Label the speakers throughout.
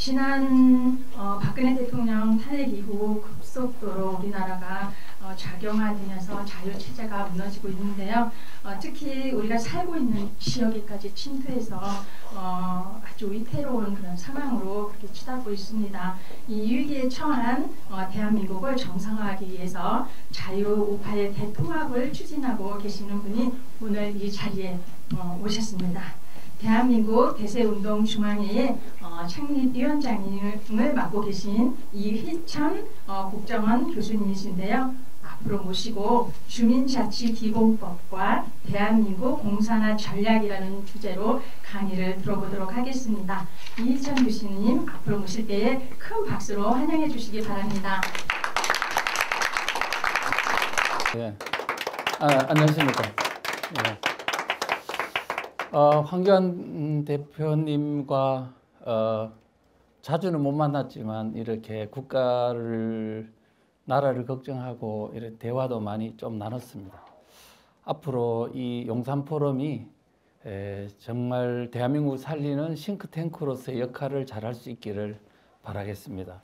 Speaker 1: 지난 박근혜 대통령 탄핵 이후 급속도로 우리나라가 작용화되면서 자유체제가 무너지고 있는데요. 특히 우리가 살고 있는 지역에까지 침투해서 아주 위태로운 그런 상황으로 그렇게 치닫고 있습니다. 이 위기에 처한 대한민국을 정상화하기 위해서 자유 우파의 대통합을 추진하고 계시는 분이 오늘 이 자리에 오셨습니다. 대한민국 대세운동 중앙회의 창립위원장을 맡고 계신 이휘천 국정원 교수님이신데요. 앞으로 모시고 주민자치기본법과 대한민국 공산화 전략이라는 주제로 강의를 들어보도록 하겠습니다. 이휘천 교수님 앞으로 모실 때에 큰 박수로 환영해 주시기 바랍니다.
Speaker 2: 네. 안녕하십니까. 네. 황교안 대표님과 자주는 못 만났지만 이렇게 나라를 걱정하고 이렇게 대화도 많이 좀 나눴습니다. 앞으로 이 용산 포럼이 정말 대한민국을 살리는 싱크탱크로서의 역할을 잘할 수 있기를 바라겠습니다.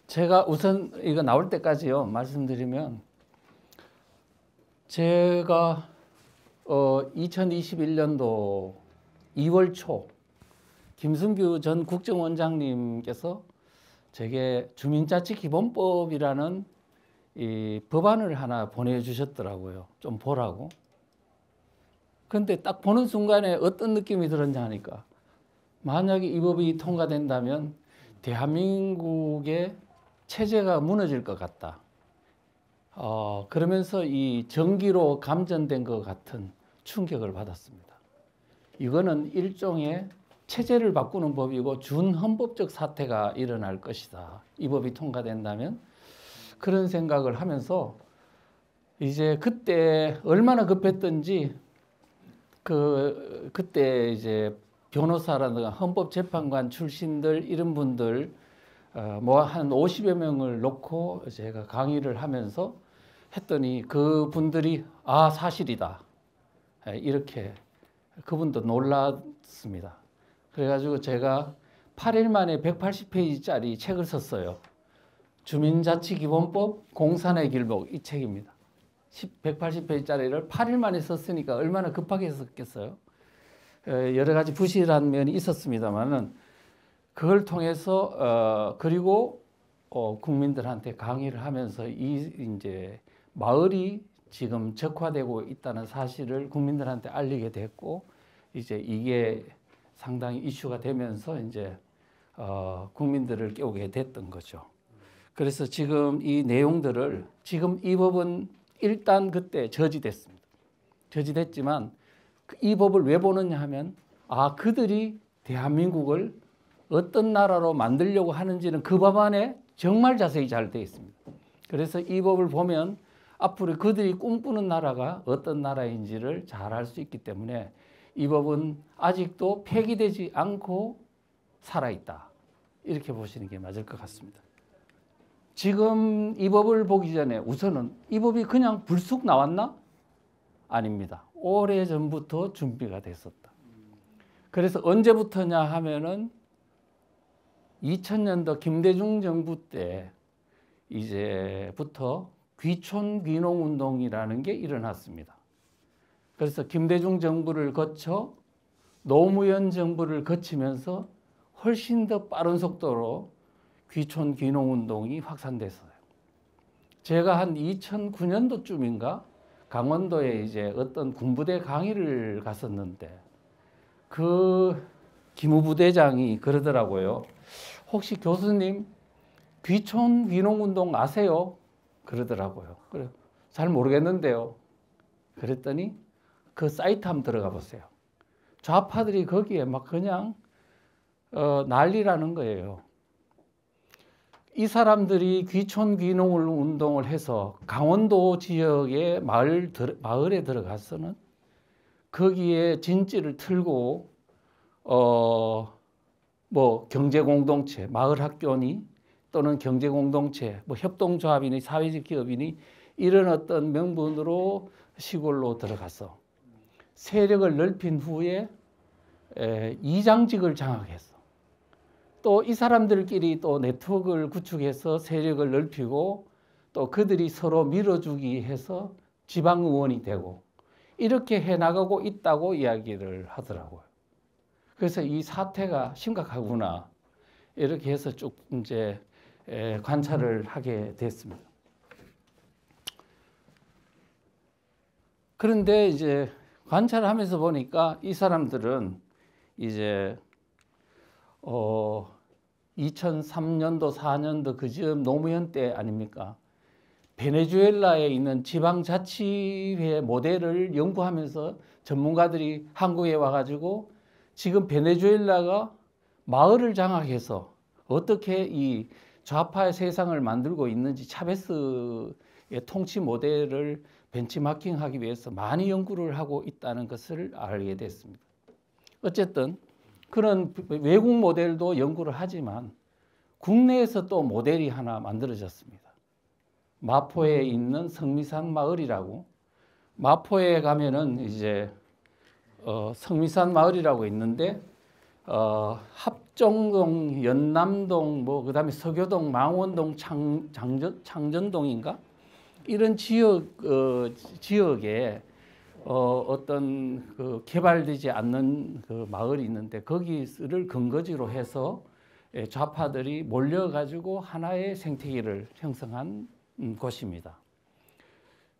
Speaker 2: 제가 우선 이거 나올 때까지요 말씀드리면, 제가 2021년도 2월 초 김승규 전 국정원장님께서 제게 주민자치기본법이라는 이 법안을 하나 보내주셨더라고요. 좀 보라고. 근데 딱 보는 순간에 어떤 느낌이 들었냐 하니까, 만약에 이 법이 통과된다면 대한민국의 체제가 무너질 것 같다. 그러면서 이 전기로 감전된 것 같은 충격을 받았습니다. 이거는 일종의 체제를 바꾸는 법이고 준헌법적 사태가 일어날 것이다. 이 법이 통과된다면. 그런 생각을 하면서 이제 그때 얼마나 급했던지 그때 이제 변호사라든가 헌법재판관 출신들 이런 분들 뭐 한 50여 명을 놓고 제가 강의를 하면서 했더니 그 분들이 사실이다. 이렇게 그분도 놀랐습니다. 그래가지고 제가 8일 만에 180페이지짜리 책을 썼어요. 주민자치기본법 공산의 길목, 이 책입니다. 180페이지짜리를 8일 만에 썼으니까 얼마나 급하게 썼겠어요. 여러 가지 부실한 면이 있었습니다만은 그걸 통해서 그리고 국민들한테 강의를 하면서 이제 마을이 지금 적화되고 있다는 사실을 국민들한테 알리게 됐고, 이제 이게 상당히 이슈가 되면서 이제 국민들을 깨우게 됐던 거죠. 그래서 지금 이 내용들을, 지금 이 법은 일단 그때 저지됐습니다. 저지됐지만 이 법을 왜 보느냐 하면, 그들이 대한민국을 어떤 나라로 만들려고 하는지는 그 법안에 정말 자세히 잘 되어 있습니다. 그래서 이 법을 보면 앞으로 그들이 꿈꾸는 나라가 어떤 나라인지를 잘 알 수 있기 때문에 이 법은 아직도 폐기되지 않고 살아있다. 이렇게 보시는 게 맞을 것 같습니다. 지금 이 법을 보기 전에 우선은 이 법이 그냥 불쑥 나왔나? 아닙니다. 오래전부터 준비가 됐었다. 그래서 언제부터냐 하면은 2000년도 김대중 정부 때 이제부터 귀촌귀농운동이라는 게 일어났습니다. 그래서 김대중 정부를 거쳐 노무현 정부를 거치면서 훨씬 더 빠른 속도로 귀촌귀농운동이 확산됐어요. 제가 한 2009년도쯤인가 강원도에 이제 어떤 군부대 강의를 갔었는데 그 기무부대장이 그러더라고요. 혹시 교수님 귀촌귀농운동 아세요? 그러더라고요. 그래, 잘 모르겠는데요. 그랬더니 그 사이트 한번 들어가 보세요. 좌파들이 거기에 막 그냥 난리라는 거예요. 이 사람들이 귀촌귀농운동을 해서 강원도 지역의 마을에 들어가서는 거기에 진지를 틀고 뭐 경제공동체, 마을학교니 또는 경제공동체, 뭐 협동조합이니 사회적 기업이니 이런 어떤 명분으로 시골로 들어가서 세력을 넓힌 후에 이장직을 장악했어. 또 이 사람들끼리 또 네트워크를 구축해서 세력을 넓히고 또 그들이 서로 밀어주기 해서 지방의원이 되고 이렇게 해나가고 있다고 이야기를 하더라고요. 그래서 이 사태가 심각하구나 이렇게 해서 쭉 이제 관찰을 하게 됐습니다. 그런데 이제 관찰을 하면서 보니까 이 사람들은 이제 2003년도 4년도 그즈음 노무현 때 아닙니까? 베네수엘라에 있는 지방자치회 모델을 연구하면서 전문가들이 한국에 와가지고 지금 베네수엘라가 마을을 장악해서 어떻게 이 좌파의 세상을 만들고 있는지 차베스의 통치 모델을 벤치마킹하기 위해서 많이 연구를 하고 있다는 것을 알게 됐습니다. 어쨌든 그런 외국 모델도 연구를 하지만 국내에서 또 모델이 하나 만들어졌습니다. 마포에 있는 성미산 마을이라고, 마포에 가면은 이제 성미산 마을이라고 있는데 합정동, 연남동, 뭐 그다음에 서교동, 망원동, 창전동인가 이런 지역에 어떤 그 개발되지 않는 그 마을이 있는데 거기를 근거지로 해서 좌파들이 몰려가지고 하나의 생태계를 형성한 곳입니다.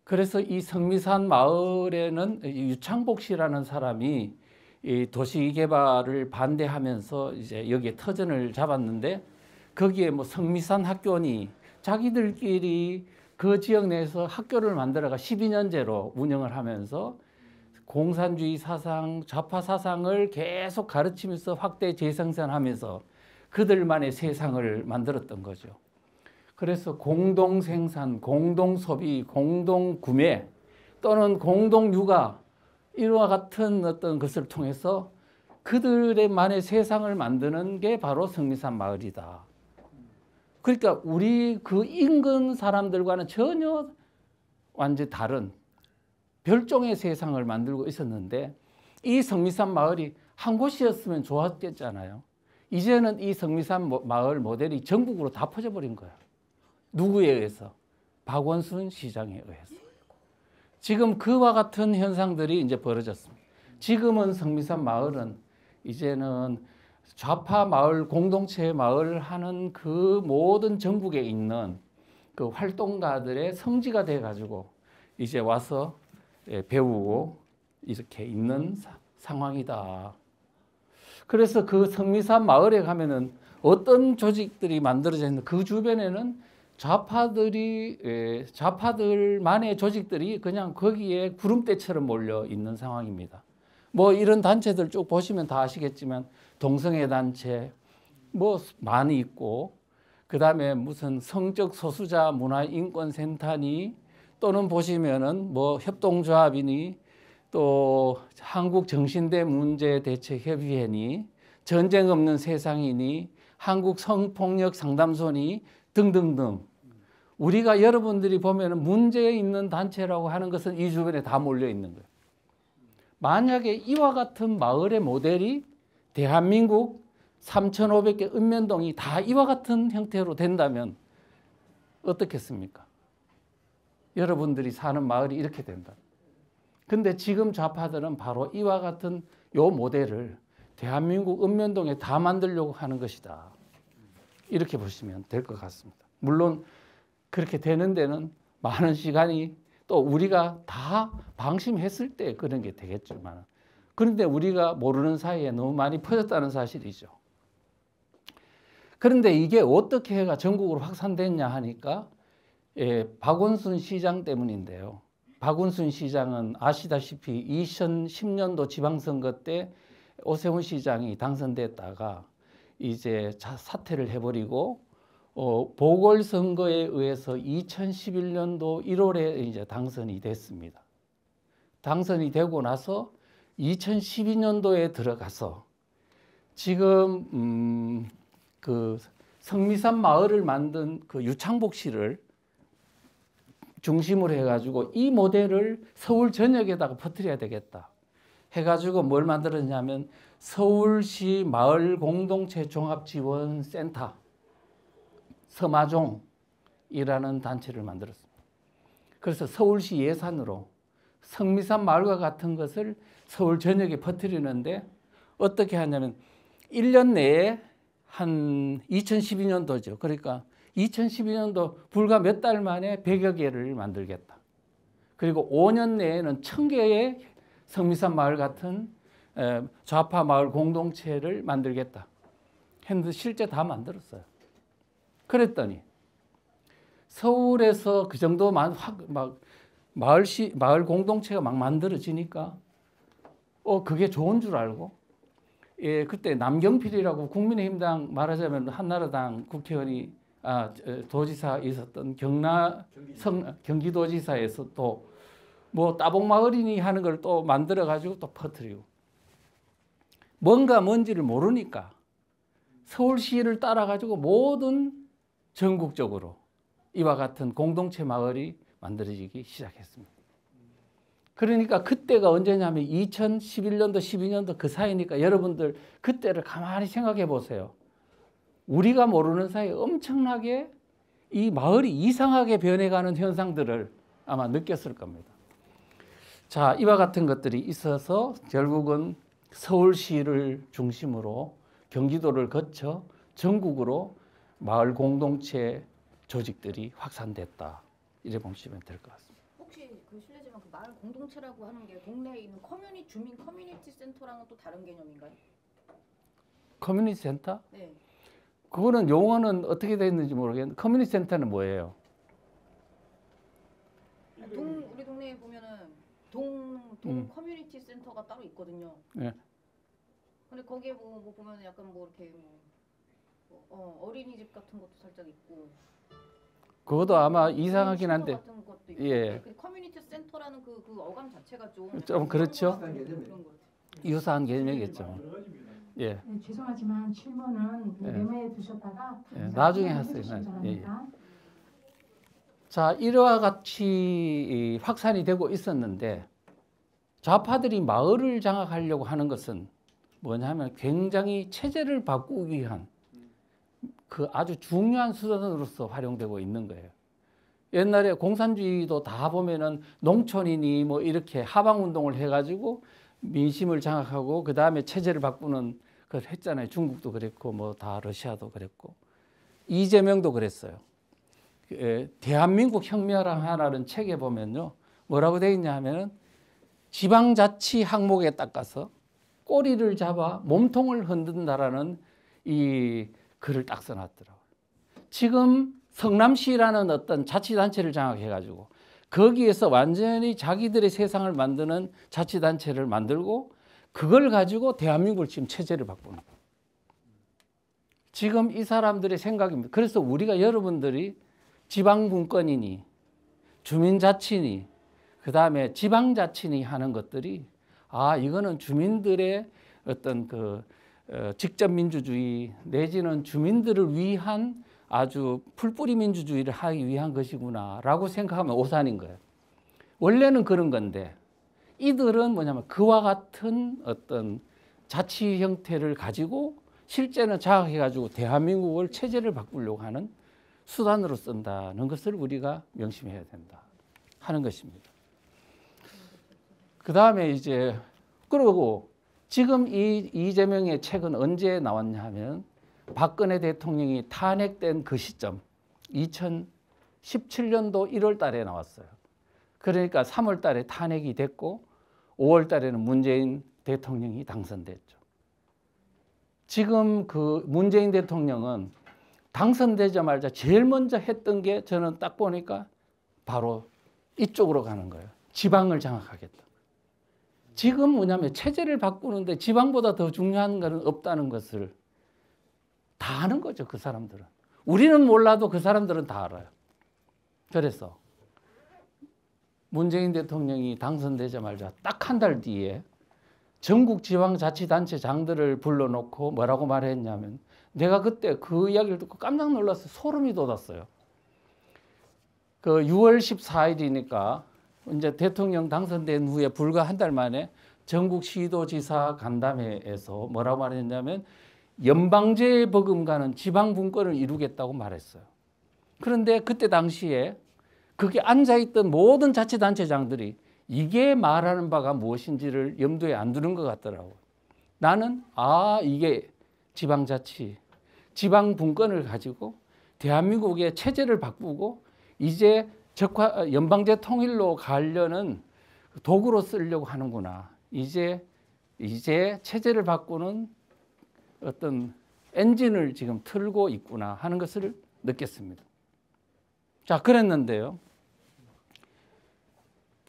Speaker 2: 그래서 이 성미산 마을에는 유창복 씨라는 사람이 이 도시 개발을 반대하면서 이제 여기에 터전을 잡았는데 거기에 뭐 성미산 학교니 자기들끼리 그 지역 내에서 학교를 만들어가 12년제로 운영을 하면서 공산주의 사상, 좌파 사상을 계속 가르치면서 확대 재생산하면서 그들만의 세상을 만들었던 거죠. 그래서 공동 생산, 공동 소비, 공동 구매 또는 공동 육아 이와 같은 어떤 것을 통해서 그들만의 세상을 만드는 게 바로 성미산 마을이다. 그러니까 우리 그 인근 사람들과는 전혀 완전히 다른 별종의 세상을 만들고 있었는데 이 성미산 마을이 한 곳이었으면 좋았겠잖아요. 이제는 이 성미산 마을 모델이 전국으로 다 퍼져버린 거예요. 누구에 의해서? 박원순 시장에 의해서. 지금 그와 같은 현상들이 이제 벌어졌습니다. 지금은 성미산 마을은 이제는 좌파 마을, 공동체 마을 하는 그 모든 전국에 있는 그 활동가들의 성지가 돼가지고 이제 와서 배우고 이렇게 있는 상황이다. 그래서 그 성미산 마을에 가면은 어떤 조직들이 만들어져 있는 그 주변에는 좌파들만의 조직들이 그냥 거기에 구름대처럼 몰려 있는 상황입니다. 뭐 이런 단체들 쭉 보시면 다 아시겠지만 동성애 단체 뭐 많이 있고 그다음에 무슨 성적 소수자 문화인권센터니 또는 보시면은 뭐 협동조합이니 또 한국정신대문제대책협의회니 전쟁 없는 세상이니 한국성폭력상담소니 등등등 우리가 여러분들이 보면은 문제 있는 단체라고 하는 것은 이 주변에 다 몰려 있는 거예요. 만약에 이와 같은 마을의 모델이 대한민국 3,500개 읍면동이 다 이와 같은 형태로 된다면 어떻겠습니까? 여러분들이 사는 마을이 이렇게 된다. 근데 지금 좌파들은 바로 이와 같은 요 모델을 대한민국 읍면동에 다 만들려고 하는 것이다. 이렇게 보시면 될 것 같습니다. 물론 그렇게 되는 데는 많은 시간이 또 우리가 다 방심했을 때 그런 게 되겠지만 그런데 우리가 모르는 사이에 너무 많이 퍼졌다는 사실이죠. 그런데 이게 어떻게 해가 전국으로 확산됐냐 하니까 박원순 시장 때문인데요. 박원순 시장은 아시다시피 2010년도 지방선거 때 오세훈 시장이 당선됐다가 이제 사퇴를 해버리고 보궐선거에 의해서 2011년도 1월에 이제 당선이 됐습니다. 당선이 되고 나서 2012년도에 들어가서 지금 그 성미산 마을을 만든 그 유창복 씨를 중심으로 해가지고 이 모델을 서울 전역에다가 퍼뜨려야 되겠다 해가지고 뭘 만들었냐면 서울시 마을공동체 종합지원센터 서마종이라는 단체를 만들었습니다. 그래서 서울시 예산으로 성미산 마을과 같은 것을 서울 전역에 퍼뜨리는데 어떻게 하냐면 1년 내에 한 2012년도죠. 그러니까 2012년도 불과 몇 달 만에 100여 개를 만들겠다. 그리고 5년 내에는 1000개의 성미산 마을 같은 좌파 마을 공동체를 만들겠다 했는데 실제 다 만들었어요. 그랬더니 서울에서 그 정도 마을 공동체가 막 만들어지니까 그게 좋은 줄 알고 그때 남경필이라고 국민의힘당 말하자면 한나라당 국회의원이 도지사 있었던 경기도지사에서 또 뭐 따봉마을이니 하는 걸 또 만들어 가지고 또 퍼뜨리고 뭔지를 모르니까 서울시를 따라 가지고 모든 전국적으로 이와 같은 공동체 마을이 만들어지기 시작했습니다. 그러니까 그때가 언제냐면 2011년도 12년도 그 사이니까 여러분들 그때를 가만히 생각해 보세요. 우리가 모르는 사이에 엄청나게 이 마을이 이상하게 변해가는 현상들을 아마 느꼈을 겁니다. 자, 이와 같은 것들이 있어서 결국은 서울시를 중심으로 경기도를 거쳐 전국으로 마을 공동체 조직들이 확산됐다. 이래 보시면 될 것 같습니다.
Speaker 3: 혹시 실례지만 그 마을 공동체라고 하는 게 동네에 있는 주민 커뮤니티 센터랑은 또 다른 개념인가요?
Speaker 2: 커뮤니티 센터?
Speaker 3: 네.
Speaker 2: 그거는 용어는 어떻게 되어 있는지 모르겠는데 커뮤니티 센터는 뭐예요?
Speaker 3: 우리 동네에 보면은 커뮤니티 센터가 따로 있거든요.
Speaker 2: 네.
Speaker 3: 근데 거기에 뭐 보면 약간 뭐 이렇게 어린이집 같은 것도 살짝 있고.
Speaker 2: 그것도 아마 이상하긴 한데.
Speaker 3: 같은 것도 있고.
Speaker 2: 예.
Speaker 3: 커뮤니티 센터라는 그 어감 자체가
Speaker 2: 좀 그렇죠.
Speaker 3: 그런 거
Speaker 2: 유사한 개념이겠죠. 예.
Speaker 1: 네, 죄송하지만 질문은 메모해 두셨다가
Speaker 2: 나중에 하세요. 예. 자, 이와 같이 확산이 되고 있었는데 좌파들이 마을을 장악하려고 하는 것은 뭐냐면 굉장히 체제를 바꾸기 위한 그 아주 중요한 수단으로서 활용되고 있는 거예요. 옛날에 공산주의도 다 보면은 농촌이니 뭐 이렇게 하방운동을 해가지고 민심을 장악하고 그 다음에 체제를 바꾸는 걸 했잖아요. 중국도 그랬고 뭐 다 러시아도 그랬고 이재명도 그랬어요. 대한민국 혁명하라는 책에 보면요 뭐라고 되어 있냐 하면은 지방자치 항목에 딱 가서 꼬리를 잡아 몸통을 흔든다라는 이 글을 딱 써놨더라고요. 지금 성남시라는 어떤 자치단체를 장악해가지고 거기에서 완전히 자기들의 세상을 만드는 자치단체를 만들고 그걸 가지고 대한민국을 지금 체제를 바꾸는 거예요. 지금 이 사람들의 생각입니다. 그래서 우리가 여러분들이 지방분권이니 주민자치니 그 다음에 지방자치니 하는 것들이 이거는 주민들의 어떤 직접민주주의 내지는 주민들을 위한 아주 풀뿌리 민주주의를 하기 위한 것이구나 라고 생각하면 오산인 거예요. 원래는 그런 건데 이들은 뭐냐면 그와 같은 어떤 자치 형태를 가지고 실제는 장악해가지고 대한민국을 체제를 바꾸려고 하는 수단으로 쓴다는 것을 우리가 명심해야 된다 하는 것입니다. 그 다음에 그러고 지금 이 이재명의 책은 언제 나왔냐 하면 박근혜 대통령이 탄핵된 그 시점 2017년도 1월 달에 나왔어요. 그러니까 3월 달에 탄핵이 됐고 5월 달에는 문재인 대통령이 당선됐죠. 지금 그 문재인 대통령은 당선되자마자 제일 먼저 했던 게 저는 딱 보니까 바로 이쪽으로 가는 거예요. 지방을 장악하겠다. 지금 뭐냐면 체제를 바꾸는데 지방보다 더 중요한 것은 없다는 것을 다 아는 거죠. 그 사람들은. 우리는 몰라도 그 사람들은 다 알아요. 그래서 문재인 대통령이 당선되자마자 딱 한 달 뒤에 전국 지방자치단체장들을 불러놓고 뭐라고 말했냐면 내가 그때 그 이야기를 듣고 깜짝 놀라서 소름이 돋았어요. 그 6월 14일이니까 이제 대통령 당선된 후에 불과 한 달 만에 전국 시도지사 간담회에서 뭐라고 말했냐면 연방제 버금가는 지방 분권을 이루겠다고 말했어요. 그런데 그때 당시에 거기 앉아있던 모든 자치단체장들이 이게 말하는 바가 무엇인지를 염두에 안 두는 것 같더라고요. 나는 이게 지방자치, 지방분권을 가지고 대한민국의 체제를 바꾸고 이제 연방제 통일로 가려는 도구로 쓰려고 하는구나. 이제 체제를 바꾸는 어떤 엔진을 지금 틀고 있구나 하는 것을 느꼈습니다. 자, 그랬는데요.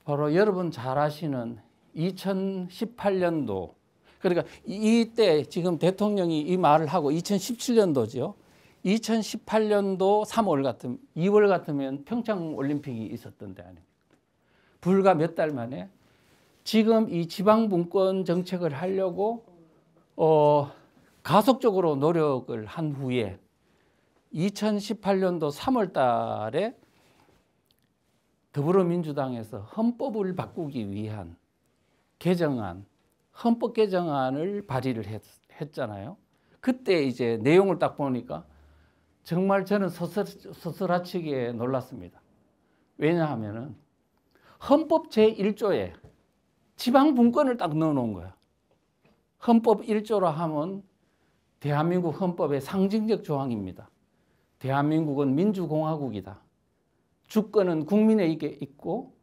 Speaker 2: 바로 여러분 잘 아시는 2018년도, 그러니까 이때 지금 대통령이 이 말을 하고 2017년도죠. 2018년도 2월 같으면 평창 올림픽이 있었던 데 아닙니까? 불과 몇 달 만에 지금 이 지방분권 정책을 하려고 가속적으로 노력을 한 후에 2018년도 3월 달에 더불어민주당에서 헌법을 바꾸기 위한 개정안, 헌법 개정안을 발의를 했잖아요. 그때 이제 내용을 딱 보니까 정말 저는 서스라치게 놀랐습니다. 왜냐하면은 헌법 제1조에 지방분권을 딱 넣어놓은 거야. 헌법 1조라 하면 대한민국 헌법의 상징적 조항입니다. 대한민국은 민주공화국이다. 주권은 국민에게 있고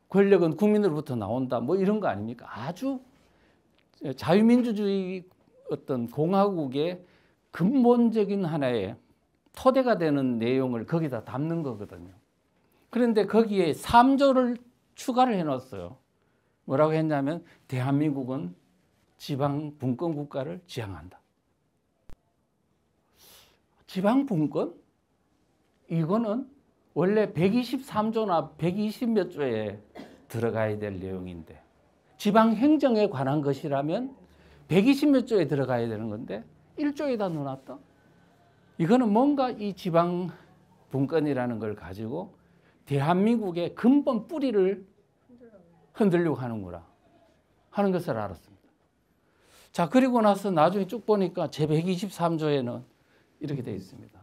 Speaker 2: 권력은 국민으로부터 나온다. 뭐 이런 거 아닙니까? 아주 자유민주주의 어떤 공화국의 근본적인 하나의 토대가 되는 내용을 거기다 담는 거거든요. 그런데 거기에 3조를 추가를 해놨어요. 뭐라고 했냐면 대한민국은 지방분권 국가를 지향한다. 지방분권? 이거는 원래 123조나 120몇 조에 들어가야 될 내용인데 지방행정에 관한 것이라면 120몇 조에 들어가야 되는 건데 1조에다 넣어놨다? 이거는 뭔가 이 지방분권이라는 걸 가지고 대한민국의 근본 뿌리를 흔들려고 하는구나 하는 것을 알았습니다. 자, 그리고 나서 나중에 쭉 보니까 제123조에는 이렇게 되어 있습니다.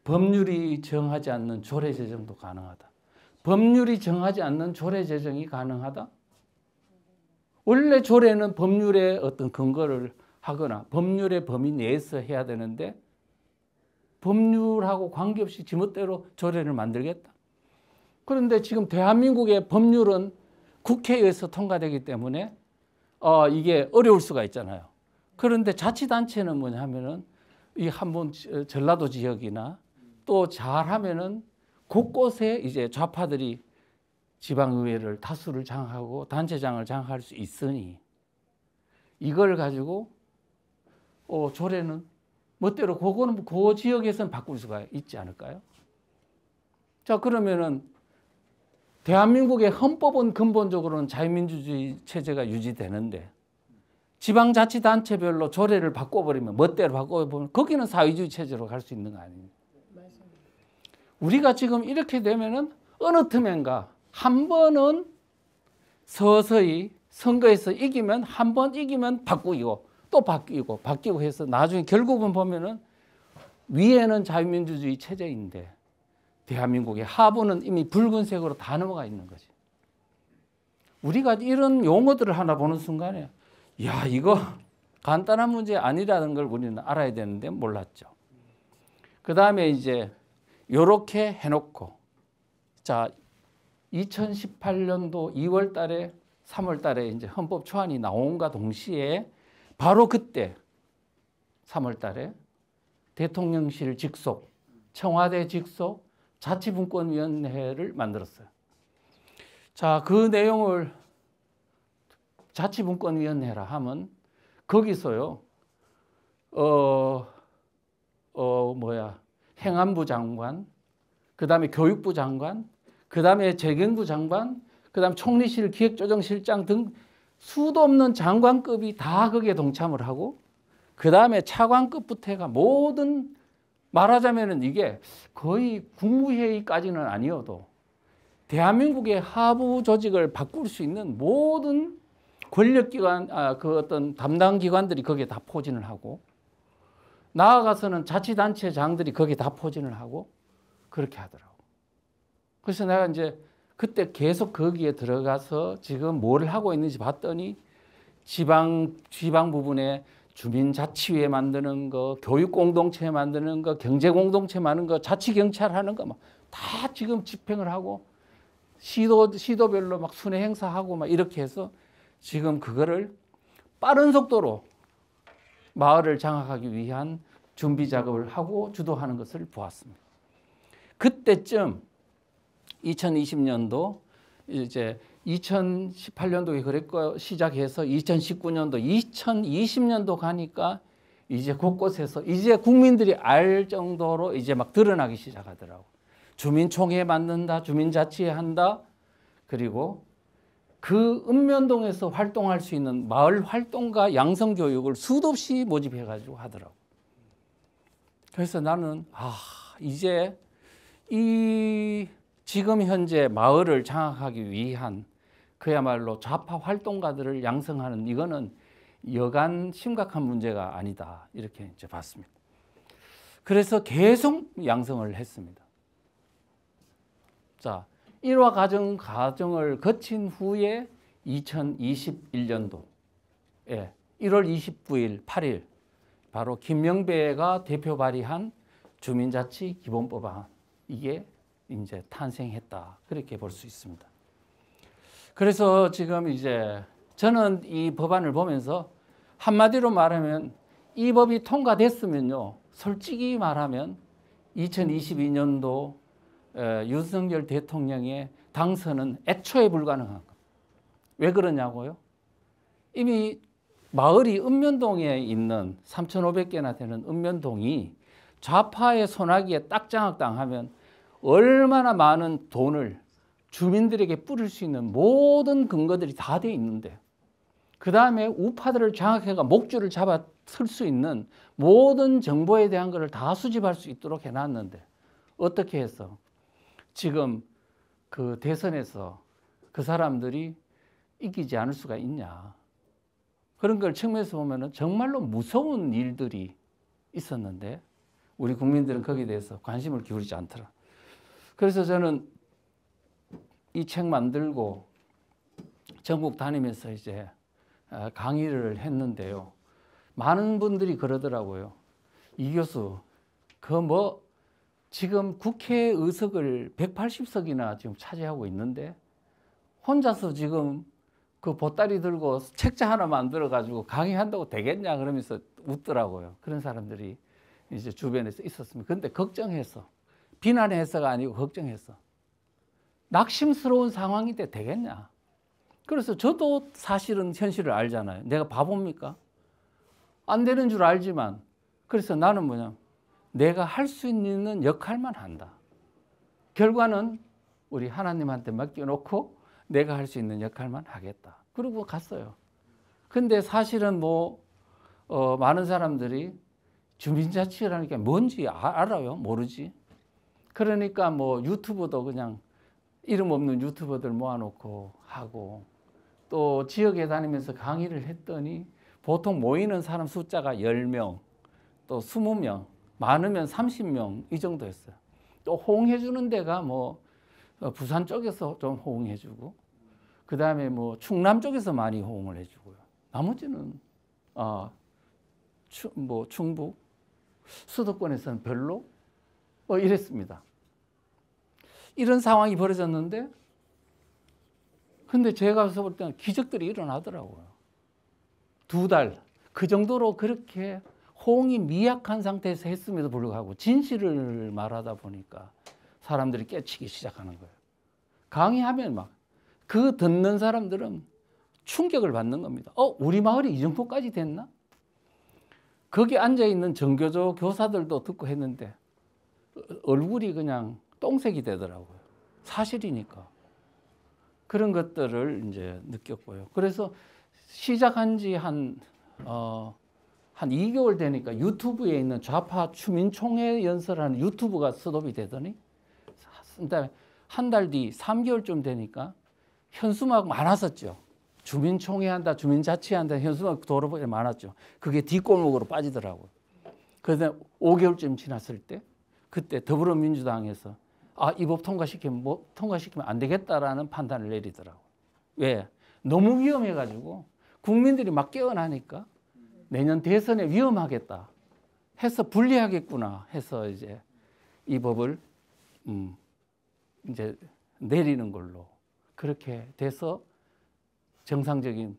Speaker 2: 법률이 정하지 않는 조례 제정도 가능하다. 법률이 정하지 않는 조례 제정이 가능하다? 원래 조례는 법률의 어떤 근거를 하거나 법률의 범위 내에서 해야 되는데 법률하고 관계없이 지멋대로 조례를 만들겠다. 그런데 지금 대한민국의 법률은 국회에서 통과되기 때문에 이게 어려울 수가 있잖아요. 그런데 자치단체는 뭐냐 하면은 이 한번 전라도 지역이나 또 잘하면은 곳곳에 이제 좌파들이 지방의회를 다수를 장악하고 단체장을 장악할 수 있으니 이걸 가지고 조례는 멋대로 그거는 그 지역에서는 바꿀 수가 있지 않을까요? 자, 그러면은 대한민국의 헌법은 근본적으로는 자유민주주의 체제가 유지되는데 지방자치단체별로 조례를 바꿔버리면 멋대로 바꿔버리면 거기는 사회주의 체제로 갈 수 있는 거 아닙니까? 우리가 지금 이렇게 되면은 어느 틈엔가 한 번은 서서히 선거에서 이기면 한 번 이기면 바꾸고 또 바뀌고 해서 나중에 결국은 보면은 위에는 자유민주주의 체제인데 대한민국의 하부는 이미 붉은색으로 다 넘어가 있는 거지. 우리가 이런 용어들을 하나 보는 순간에 야, 이거 간단한 문제 아니라는 걸 우리는 알아야 되는데 몰랐죠. 그 다음에 이제 요렇게 해놓고 자 2018년도 2월 달에 3월 달에 이제 헌법 초안이 나온과 동시에 바로 그때 3월 달에 대통령실 직속, 청와대 직속 자치분권위원회를 만들었어요. 자, 그 내용을 자치분권위원회라 하면 거기서요, 행안부 장관, 그 다음에 교육부 장관, 그 다음에 재경부 장관, 그 다음에 총리실 기획조정실장 등 수도 없는 장관급이 다 거기에 동참을 하고 그 다음에 차관급부터 해가 모든 말하자면은 이게 거의 국무회의까지는 아니어도 대한민국의 하부 조직을 바꿀 수 있는 모든 권력기관, 그 어떤 담당 기관들이 거기에 다 포진을 하고, 나아가서는 자치단체장들이 거기에 다 포진을 하고, 그렇게 하더라고. 그래서 내가 이제 그때 계속 거기에 들어가서 지금 뭘 하고 있는지 봤더니 지방 부분에 주민자치회 만드는 거, 교육공동체 만드는 거, 경제공동체 만드는 거, 자치경찰 하는 거 다 지금 집행을 하고 시도별로 막 순회 행사하고 막 이렇게 해서 지금 그거를 빠른 속도로 마을을 장악하기 위한 준비 작업을 하고 주도하는 것을 보았습니다. 그때쯤 2020년도 이제 2018년도에 그랬고 시작해서 2019년도, 2020년도 가니까 이제 곳곳에서 이제 국민들이 알 정도로 이제 막 드러나기 시작하더라고. 주민총회 만든다, 주민자치회 한다. 그리고 그 읍면동에서 활동할 수 있는 마을 활동가 양성교육을 수도 없이 모집해가지고 하더라고. 그래서 나는 이제 이 지금 현재 마을을 장악하기 위한 그야말로 좌파 활동가들을 양성하는 이거는 여간 심각한 문제가 아니다. 이렇게 이제 봤습니다. 그래서 계속 양성을 했습니다. 자, 1화 과정을 거친 후에 2021년도에 1월 29일, 8일 바로 김명배가 대표 발의한 주민자치 기본법안 이게 이제 탄생했다. 그렇게 볼 수 있습니다. 그래서 지금 이제 저는 이 법안을 보면서 한마디로 말하면 이 법이 통과됐으면요. 솔직히 말하면 2022년도 윤석열 대통령의 당선은 애초에 불가능한 겁니다. 왜 그러냐고요? 이미 마을이 읍면동에 있는 3,500개나 되는 읍면동이 좌파의 손아귀에 딱 장악당하면 얼마나 많은 돈을 주민들에게 뿌릴 수 있는 모든 근거들이 다 돼 있는데 그 다음에 우파들을 장악해가 목줄을 잡아 쓸 수 있는 모든 정보에 대한 것을 다 수집할 수 있도록 해놨는데 어떻게 해서 지금 그 대선에서 그 사람들이 이기지 않을 수가 있냐. 그런 걸 측면에서 보면 정말로 무서운 일들이 있었는데 우리 국민들은 거기에 대해서 관심을 기울이지 않더라. 그래서 저는 이 책 만들고 전국 다니면서 이제 강의를 했는데요. 많은 분들이 그러더라고요. 이 교수, 지금 국회의석을 180석이나 지금 차지하고 있는데 혼자서 지금 그 보따리 들고 책자 하나 만들어가지고 강의한다고 되겠냐 그러면서 웃더라고요. 그런 사람들이 이제 주변에서 있었습니다. 그런데 걱정해서 비난해서가 아니고 걱정해서 낙심스러운 상황인데 되겠냐. 그래서 저도 사실은 현실을 알잖아요. 내가 바보입니까? 안 되는 줄 알지만 그래서 나는 뭐냐. 내가 할 수 있는 역할만 한다. 결과는 우리 하나님한테 맡겨놓고 내가 할 수 있는 역할만 하겠다. 그리고 갔어요. 근데 사실은 많은 사람들이 주민자치라는 게 뭔지 알아요? 모르지. 그러니까 유튜브도 그냥 이름 없는 유튜버들 모아놓고 하고 또 지역에 다니면서 강의를 했더니 보통 모이는 사람 숫자가 10명, 또 20명, 많으면 30명 이 정도였어요. 또 호응해주는 데가 부산 쪽에서 좀 호응해주고 그 다음에 충남 쪽에서 많이 호응을 해주고요. 나머지는 충북, 수도권에서는 별로 이랬습니다. 이런 상황이 벌어졌는데 근데 제가 가서 볼 때는 기적들이 일어나더라고요. 2달 그 정도로 그렇게 호응이 미약한 상태에서 했음에도 불구하고 진실을 말하다 보니까 사람들이 깨치기 시작하는 거예요. 강의하면 그 듣는 사람들은 충격을 받는 겁니다. 우리 마을이 이 정도까지 됐나? 거기 앉아있는 정교조 교사들도 듣고 했는데 얼굴이 그냥 똥색이 되더라고요. 사실이니까. 그런 것들을 이제 느꼈고요. 그래서 시작한 지 한 2개월 되니까 유튜브에 있는 좌파 주민총회 연설하는 유튜브가 스톱이 되더니 한 달 뒤 3개월쯤 되니까 현수막 많았었죠. 주민총회한다, 주민자치한다 현수막 도로에 많았죠. 그게 뒷골목으로 빠지더라고요. 그래서 5개월쯤 지났을 때 그때 더불어민주당에서 이 법 통과시키면 안 되겠다라는 판단을 내리더라고요. 왜? 너무 위험해가지고 국민들이 막 깨어나니까 내년 대선에 위험하겠다 해서 불리하겠구나 해서 이제 이 법을 이제 내리는 걸로 그렇게 돼서 정상적인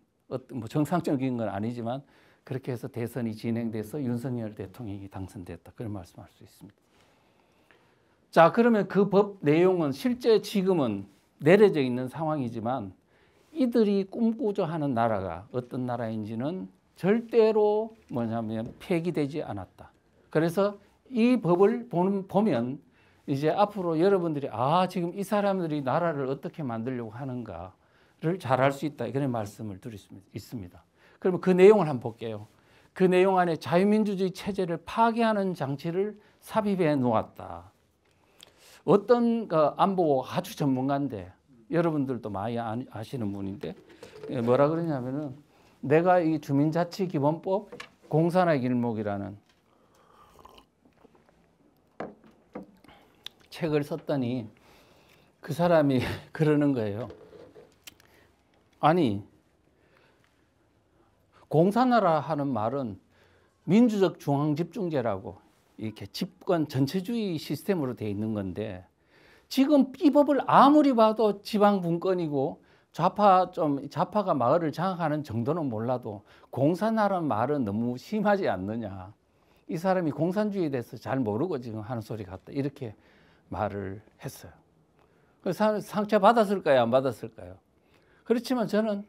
Speaker 2: 건 아니지만 그렇게 해서 대선이 진행돼서 윤석열 대통령이 당선됐다. 그런 말씀할 수 있습니다. 자, 그러면 그 법 내용은 실제 지금은 내려져 있는 상황이지만 이들이 꿈꾸자 하는 나라가 어떤 나라인지는 절대로 뭐냐면 폐기되지 않았다. 그래서 이 법을 보면 이제 앞으로 여러분들이 지금 이 사람들이 나라를 어떻게 만들려고 하는가를 잘 알 수 있다. 그런 말씀을 드릴 수 있습니다. 그러면 그 내용을 한번 볼게요. 그 내용 안에 자유민주주의 체제를 파괴하는 장치를 삽입해 놓았다. 어떤 안보 아주 전문가인데 여러분들도 많이 아시는 분인데 뭐라 그러냐면은 내가 이 주민자치기본법 공산화의 길목이라는 책을 썼더니 그 사람이 그러는 거예요. 아니 공산화라 하는 말은 민주적 중앙집중제라고 이렇게 집권 전체주의 시스템으로 되어 있는 건데 지금 이 법을 아무리 봐도 지방 분권이고 좌파가 마을을 장악하는 정도는 몰라도 공산화라는 말은 너무 심하지 않느냐. 이 사람이 공산주의에 대해서 잘 모르고 지금 하는 소리 같다. 이렇게 말을 했어요. 그래서 상처 받았을까요? 안 받았을까요? 그렇지만 저는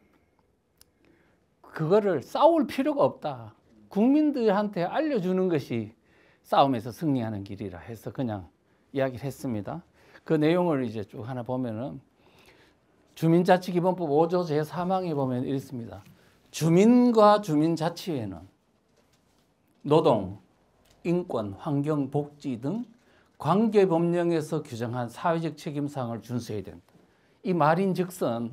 Speaker 2: 그거를 싸울 필요가 없다. 국민들한테 알려주는 것이 싸움에서 승리하는 길이라 해서 그냥 이야기를 했습니다. 그 내용을 이제 쭉 하나 보면은 주민자치기본법 5조 제3항에 보면 이렇습니다. 주민과 주민자치회는 노동, 인권, 환경, 복지 등 관계법령에서 규정한 사회적 책임사항을 준수해야 된다. 이 말인즉슨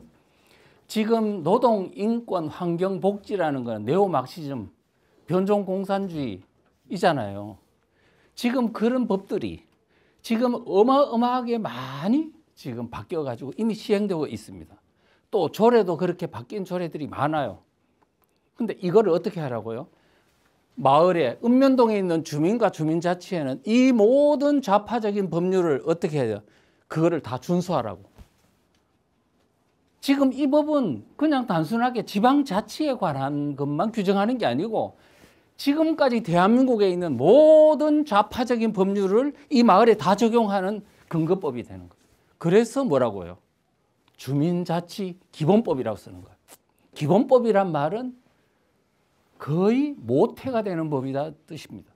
Speaker 2: 지금 노동, 인권, 환경, 복지라는 건 네오마르크시즘, 변종공산주의이잖아요. 지금 그런 법들이 지금 어마어마하게 많이 지금 바뀌어가지고 이미 시행되고 있습니다. 또 조례도 그렇게 바뀐 조례들이 많아요. 근데 이거를 어떻게 하라고요? 마을에 읍면동에 있는 주민과 주민자치회는 이 모든 좌파적인 법률을 어떻게 해요? 그거를 다 준수하라고. 지금 이 법은 그냥 단순하게 지방자치에 관한 것만 규정하는 게 아니고 지금까지 대한민국에 있는 모든 좌파적인 법률을 이 마을에 다 적용하는 근거법이 되는 거예요. 그래서 뭐라고요? 주민자치 기본법이라고 쓰는 거예요. 기본법이란 말은 거의 모태가 되는 법이다 뜻입니다.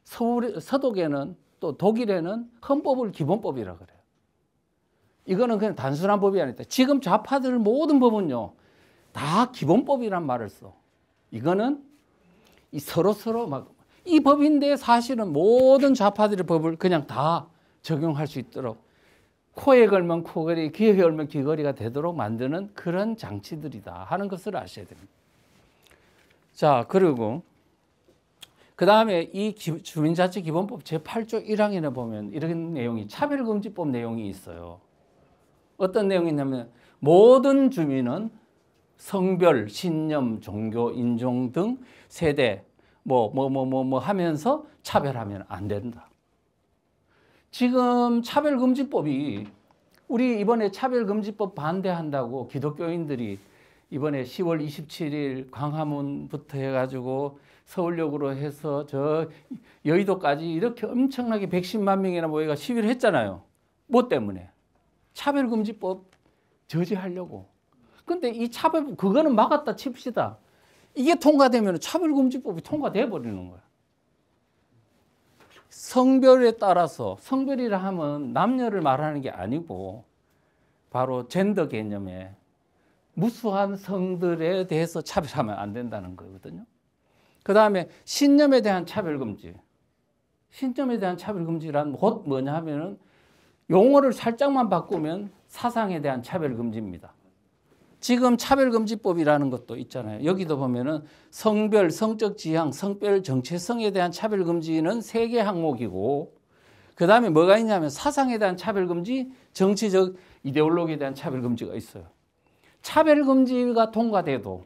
Speaker 2: 서독에는 또 독일에는 헌법을 기본법이라고 그래요. 이거는 그냥 단순한 법이 아니다. 지금 좌파들 모든 법은요 다 기본법이란 말을 써. 이거는 서로 막 이 법인데 사실은 모든 좌파들의 법을 그냥 다 적용할 수 있도록 코에 걸면 코걸이, 귀에 걸면 귀걸이가 되도록 만드는 그런 장치들이다 하는 것을 아셔야 됩니다. 자, 그리고 그 다음에 이 주민자치기본법 제8조 1항에 보면 이런 내용이 차별금지법 내용이 있어요. 어떤 내용이냐면 모든 주민은 성별, 신념, 종교, 인종 등 세대 하면서 차별하면 안 된다. 지금 차별금지법이 우리 이번에 차별금지법 반대한다고 기독교인들이 이번에 10월 27일 광화문부터 해가지고 서울역으로 해서 저 여의도까지 이렇게 엄청나게 110만 명이나 모여가 시위를 했잖아요. 뭐 때문에? 차별금지법 저지하려고. 근데 이 그거는 막았다 칩시다. 이게 통과되면 차별금지법이 통과돼 버리는 거야. 성별에 따라서, 성별이라 하면 남녀를 말하는 게 아니고 바로 젠더 개념에 무수한 성들에 대해서 차별하면 안 된다는 거거든요. 그 다음에 신념에 대한 차별금지. 신념에 대한 차별금지란 곧 뭐냐 하면은 용어를 살짝만 바꾸면 사상에 대한 차별금지입니다. 지금 차별금지법이라는 것도 있잖아요. 여기도 보면은 성별, 성적 지향, 성별 정체성에 대한 차별금지는 3개 항목이고 그 다음에 뭐가 있냐면 사상에 대한 차별금지, 정치적 이데올로기에 대한 차별금지가 있어요. 차별금지가 통과돼도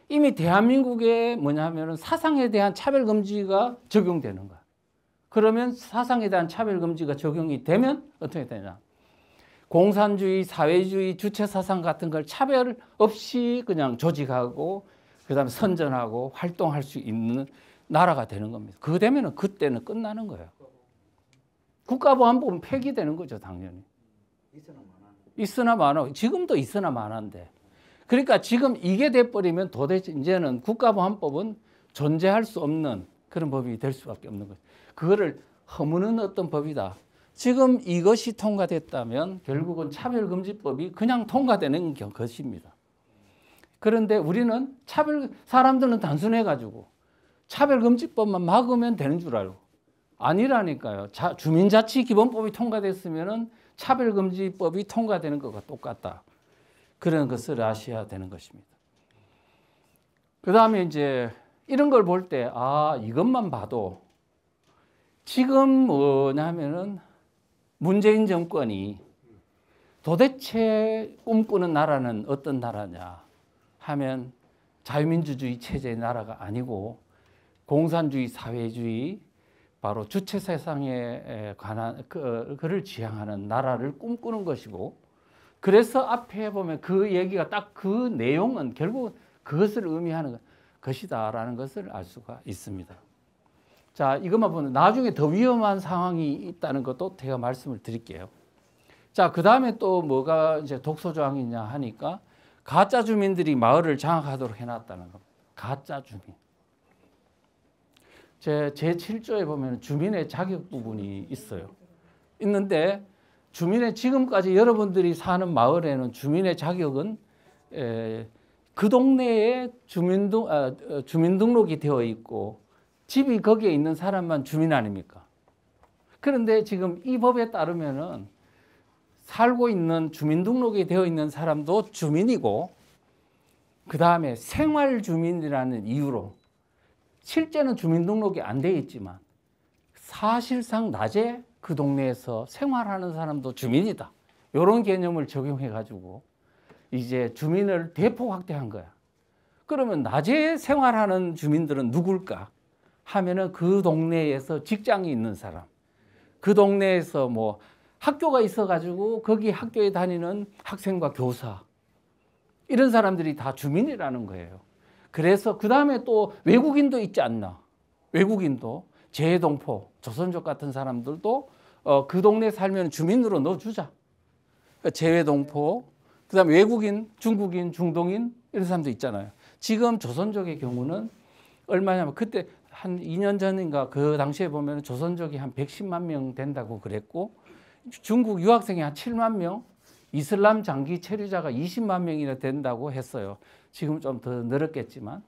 Speaker 2: 이미 대한민국에 뭐냐면은 사상에 대한 차별금지가 적용되는 거야. 그러면 사상에 대한 차별금지가 적용이 되면 어떻게 되냐. 공산주의, 사회주의, 주체사상 같은 걸 차별 없이 그냥 조직하고 그 다음에 선전하고 활동할 수 있는 나라가 되는 겁니다. 그거 되면 그때는 끝나는 거예요. 국가보안법은 폐기되는 거죠, 당연히. 있으나 마나. 지금도 있으나 마나인데. 그러니까 지금 이게 돼버리면 도대체 이제는 국가보안법은 존재할 수 없는 그런 법이 될 수밖에 없는 거죠. 그거를 허무는 어떤 법이다. 지금 이것이 통과됐다면 결국은 차별금지법이 그냥 통과되는 것입니다. 그런데 우리는 사람들은 단순해가지고 차별금지법만 막으면 되는 줄 알고 아니라니까요. 주민자치기본법이 통과됐으면 차별금지법이 통과되는 것과 똑같다. 그런 것을 아셔야 되는 것입니다. 그 다음에 이제 이런 걸 볼 때, 이것만 봐도 지금 뭐냐면은 문재인 정권이 도대체 꿈꾸는 나라는 어떤 나라냐 하면 자유민주주의 체제의 나라가 아니고 공산주의, 사회주의, 바로 주체사상에 관한 그를 지향하는 나라를 꿈꾸는 것이고 그래서 앞에 보면 그 얘기가 딱 그 내용은 결국 그것을 의미하는 것이다라는 것을 알 수가 있습니다. 자, 이것만 보면 나중에 더 위험한 상황이 있다는 것도 제가 말씀을 드릴게요. 자, 그 다음에 또 뭐가 이제 독소조항이냐 하니까 가짜 주민들이 마을을 장악하도록 해놨다는 겁니다. 가짜 주민. 제7조에 보면 주민의 자격 부분이 있어요. 있는데 주민의 지금까지 여러분들이 사는 마을에는 주민의 자격은 그 동네에 주민등록이 되어 있고 집이 거기에 있는 사람만 주민 아닙니까? 그런데 지금 이 법에 따르면은 살고 있는 주민등록이 되어 있는 사람도 주민이고 그 다음에 생활주민이라는 이유로 실제는 주민등록이 안 돼 있지만 사실상 낮에 그 동네에서 생활하는 사람도 주민이다. 이런 개념을 적용해 가지고 이제 주민을 대폭 확대한 거야. 그러면 낮에 생활하는 주민들은 누굴까 하면은 그 동네에서 직장이 있는 사람, 그 동네에서 뭐 학교가 있어 가지고 거기 학교에 다니는 학생과 교사 이런 사람들이 다 주민이라는 거예요. 그래서 그 다음에 또 외국인도 있지 않나. 외국인도 재동포, 조선족 같은 사람들도 그 동네에 살면 주민으로 넣어주자. 재외동포, 그 다음에 외국인, 중국인, 중동인 이런 사람도 있잖아요. 지금 조선족의 경우는 얼마냐면 그때 한 2년 전인가 그 당시에 보면 조선족이 한 110만 명 된다고 그랬고 중국 유학생이 한 7만 명, 이슬람 장기 체류자가 20만 명이나 된다고 했어요. 지금 좀 더 늘었겠지만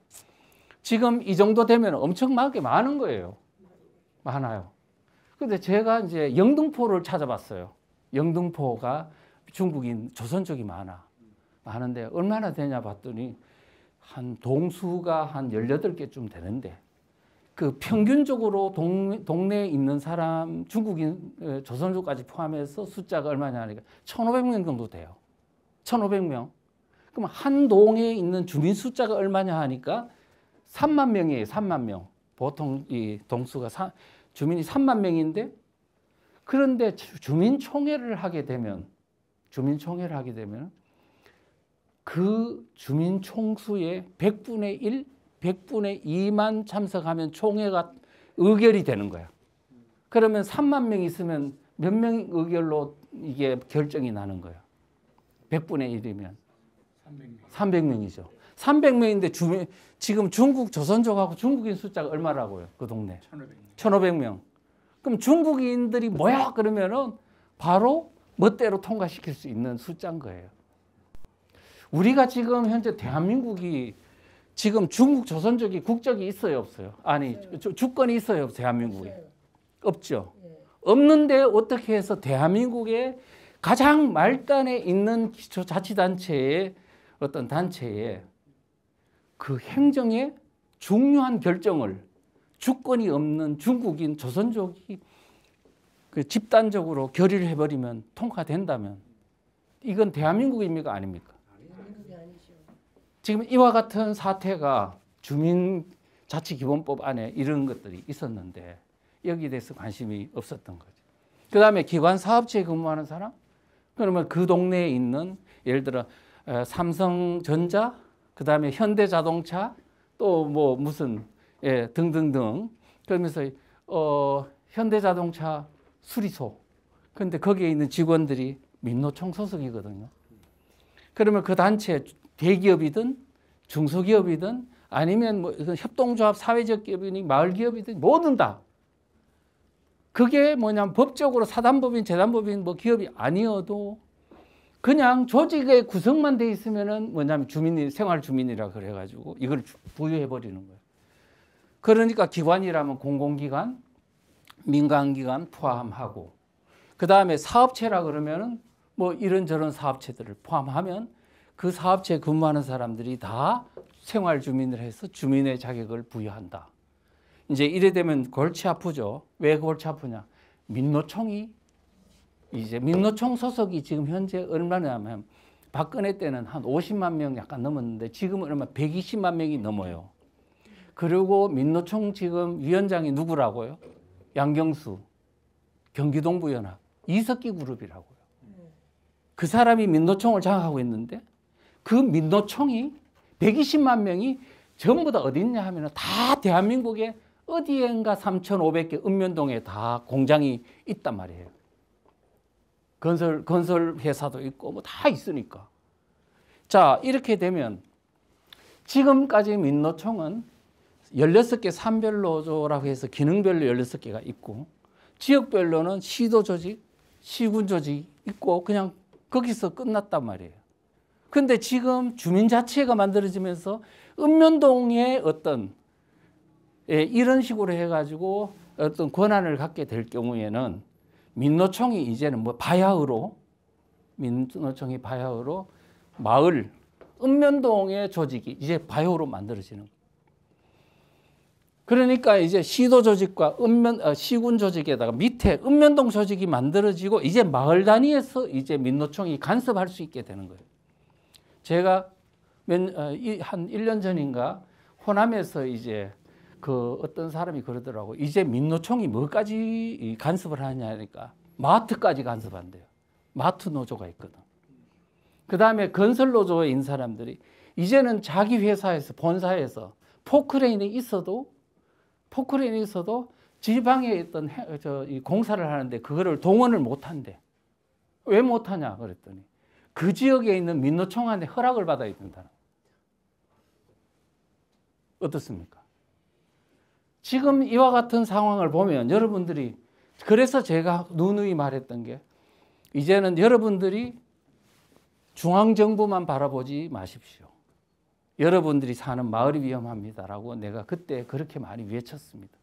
Speaker 2: 지금 이 정도 되면 엄청나게 많은 거예요. 많아요. 근데 제가 이제 영등포를 찾아봤어요. 영등포가 중국인 조선족이 많은데 얼마나 되냐 봤더니 한 동수가 한 18개쯤 되는데 그 평균적으로 동네에 있는 사람 중국인 조선족까지 포함해서 숫자가 얼마냐 하니까 1,500명 정도 돼요. 1,500명. 그럼 한 동에 있는 주민 숫자가 얼마냐 하니까 3만 명이에요. 3만 명. 보통 이 동수가 주민이 3만 명인데 그런데 주민총회를 하게 되면 그 주민 총수의 100분의 1, 100분의 2만 참석하면 총회가 의결이 되는 거야. 그러면 3만 명 있으면 몇 명 의결로 이게 결정이 나는 거야. 100분의 1이면 300명이죠. 300명인데 지금 중국 조선족하고 중국인 숫자가 얼마라고요? 그 동네 1,500명. 그럼 중국인들이 뭐야? 그러면은 바로 멋대로 통과시킬 수 있는 숫자인 거예요. 우리가 지금 현재 대한민국이 지금 중국 조선족이 국적이 있어요, 없어요? 아니, 주권이 있어요, 대한민국에? 없죠. 없는데 어떻게 해서 대한민국의 가장 말단에 있는 자치단체에 어떤 단체에 그 행정의 중요한 결정을 주권이 없는 중국인 조선족이 그 집단적으로 결의를 해버리면 통과된다면 이건 대한민국입니까 아닙니까? 지금 이와 같은 사태가 주민자치기본법 안에 이런 것들이 있었는데 여기에 대해서 관심이 없었던 거죠. 그 다음에 기관 사업체에 근무하는 사람? 그러면 그 동네에 있는 예를 들어 삼성전자, 그 다음에 현대자동차, 또 뭐 무슨 등등등. 그러면서 현대자동차 수리소. 그런데 거기에 있는 직원들이 민노총 소속이거든요. 그러면 그 단체 대기업이든 중소기업이든 아니면 뭐 협동조합 사회적 기업이니 마을 기업이든 뭐든 다 그게 뭐냐면 법적으로 사단법인 재단법인 뭐 기업이 아니어도 그냥 조직의 구성만 돼 있으면은 뭐냐면 주민이 생활 주민이라 그래가지고 이걸 부여해 버리는 거예요. 그러니까 기관이라면 공공기관, 민간기관 포함하고 그 다음에 사업체라 그러면은 뭐 이런저런 사업체들을 포함하면 그 사업체에 근무하는 사람들이 다 생활 주민을 해서 주민의 자격을 부여한다. 이제 이래 되면 골치 아프죠. 왜 골치 아프냐? 민노총이 이제 민노총 소속이 지금 현재 얼마냐면 박근혜 때는 한 50만 명 약간 넘었는데 지금은 얼마 120만 명이 넘어요. 그리고 민노총 지금 위원장이 누구라고요? 양경수 경기동부연합 이석기 그룹이라고요. 그 사람이 민노총을 장악하고 있는데 그 민노총이 120만 명이 전부 다 어디 있냐 하면 다 대한민국의 어디엔가 3,500개 읍면동에 다 공장이 있단 말이에요. 건설 회사도 있고 뭐 다 있으니까. 자, 이렇게 되면 지금까지 민노총은 16개 산별노조라고 해서 기능별로 16개가 있고 지역별로는 시도 조직, 시군 조직 있고 그냥 거기서 끝났단 말이에요. 근데 지금 주민자치회가 만들어지면서 읍면동의 어떤 이런 식으로 해가지고 어떤 권한을 갖게 될 경우에는 민노총이 이제는 뭐 바야흐로 민노총이 바야흐로 마을 읍면동의 조직이 이제 바야흐로 만들어지는 거예요. 그러니까 이제 시도 조직과 시군 조직에다가 밑에 읍면동 조직이 만들어지고 이제 마을 단위에서 이제 민노총이 간섭할 수 있게 되는 거예요. 제가 한 1년 전인가 호남에서 이제 그 어떤 사람이 그러더라고. 이제 민노총이 뭐까지 간섭을 하냐니까 마트까지 간섭한대요. 마트 노조가 있거든. 그 다음에 건설 노조에 있는 사람들이 이제는 자기 회사에서 본사에서 포크레인이 있어도 지방에 있던 공사를 하는데 그거를 동원을 못 한대. 왜 못 하냐 그랬더니 그 지역에 있는 민노총한테 허락을 받아야 된다. 어떻습니까? 지금 이와 같은 상황을 보면 여러분들이 그래서 제가 누누이 말했던 게 이제는 여러분들이 중앙정부만 바라보지 마십시오. 여러분들이 사는 마을이 위험합니다라고 내가 그때 그렇게 많이 외쳤습니다.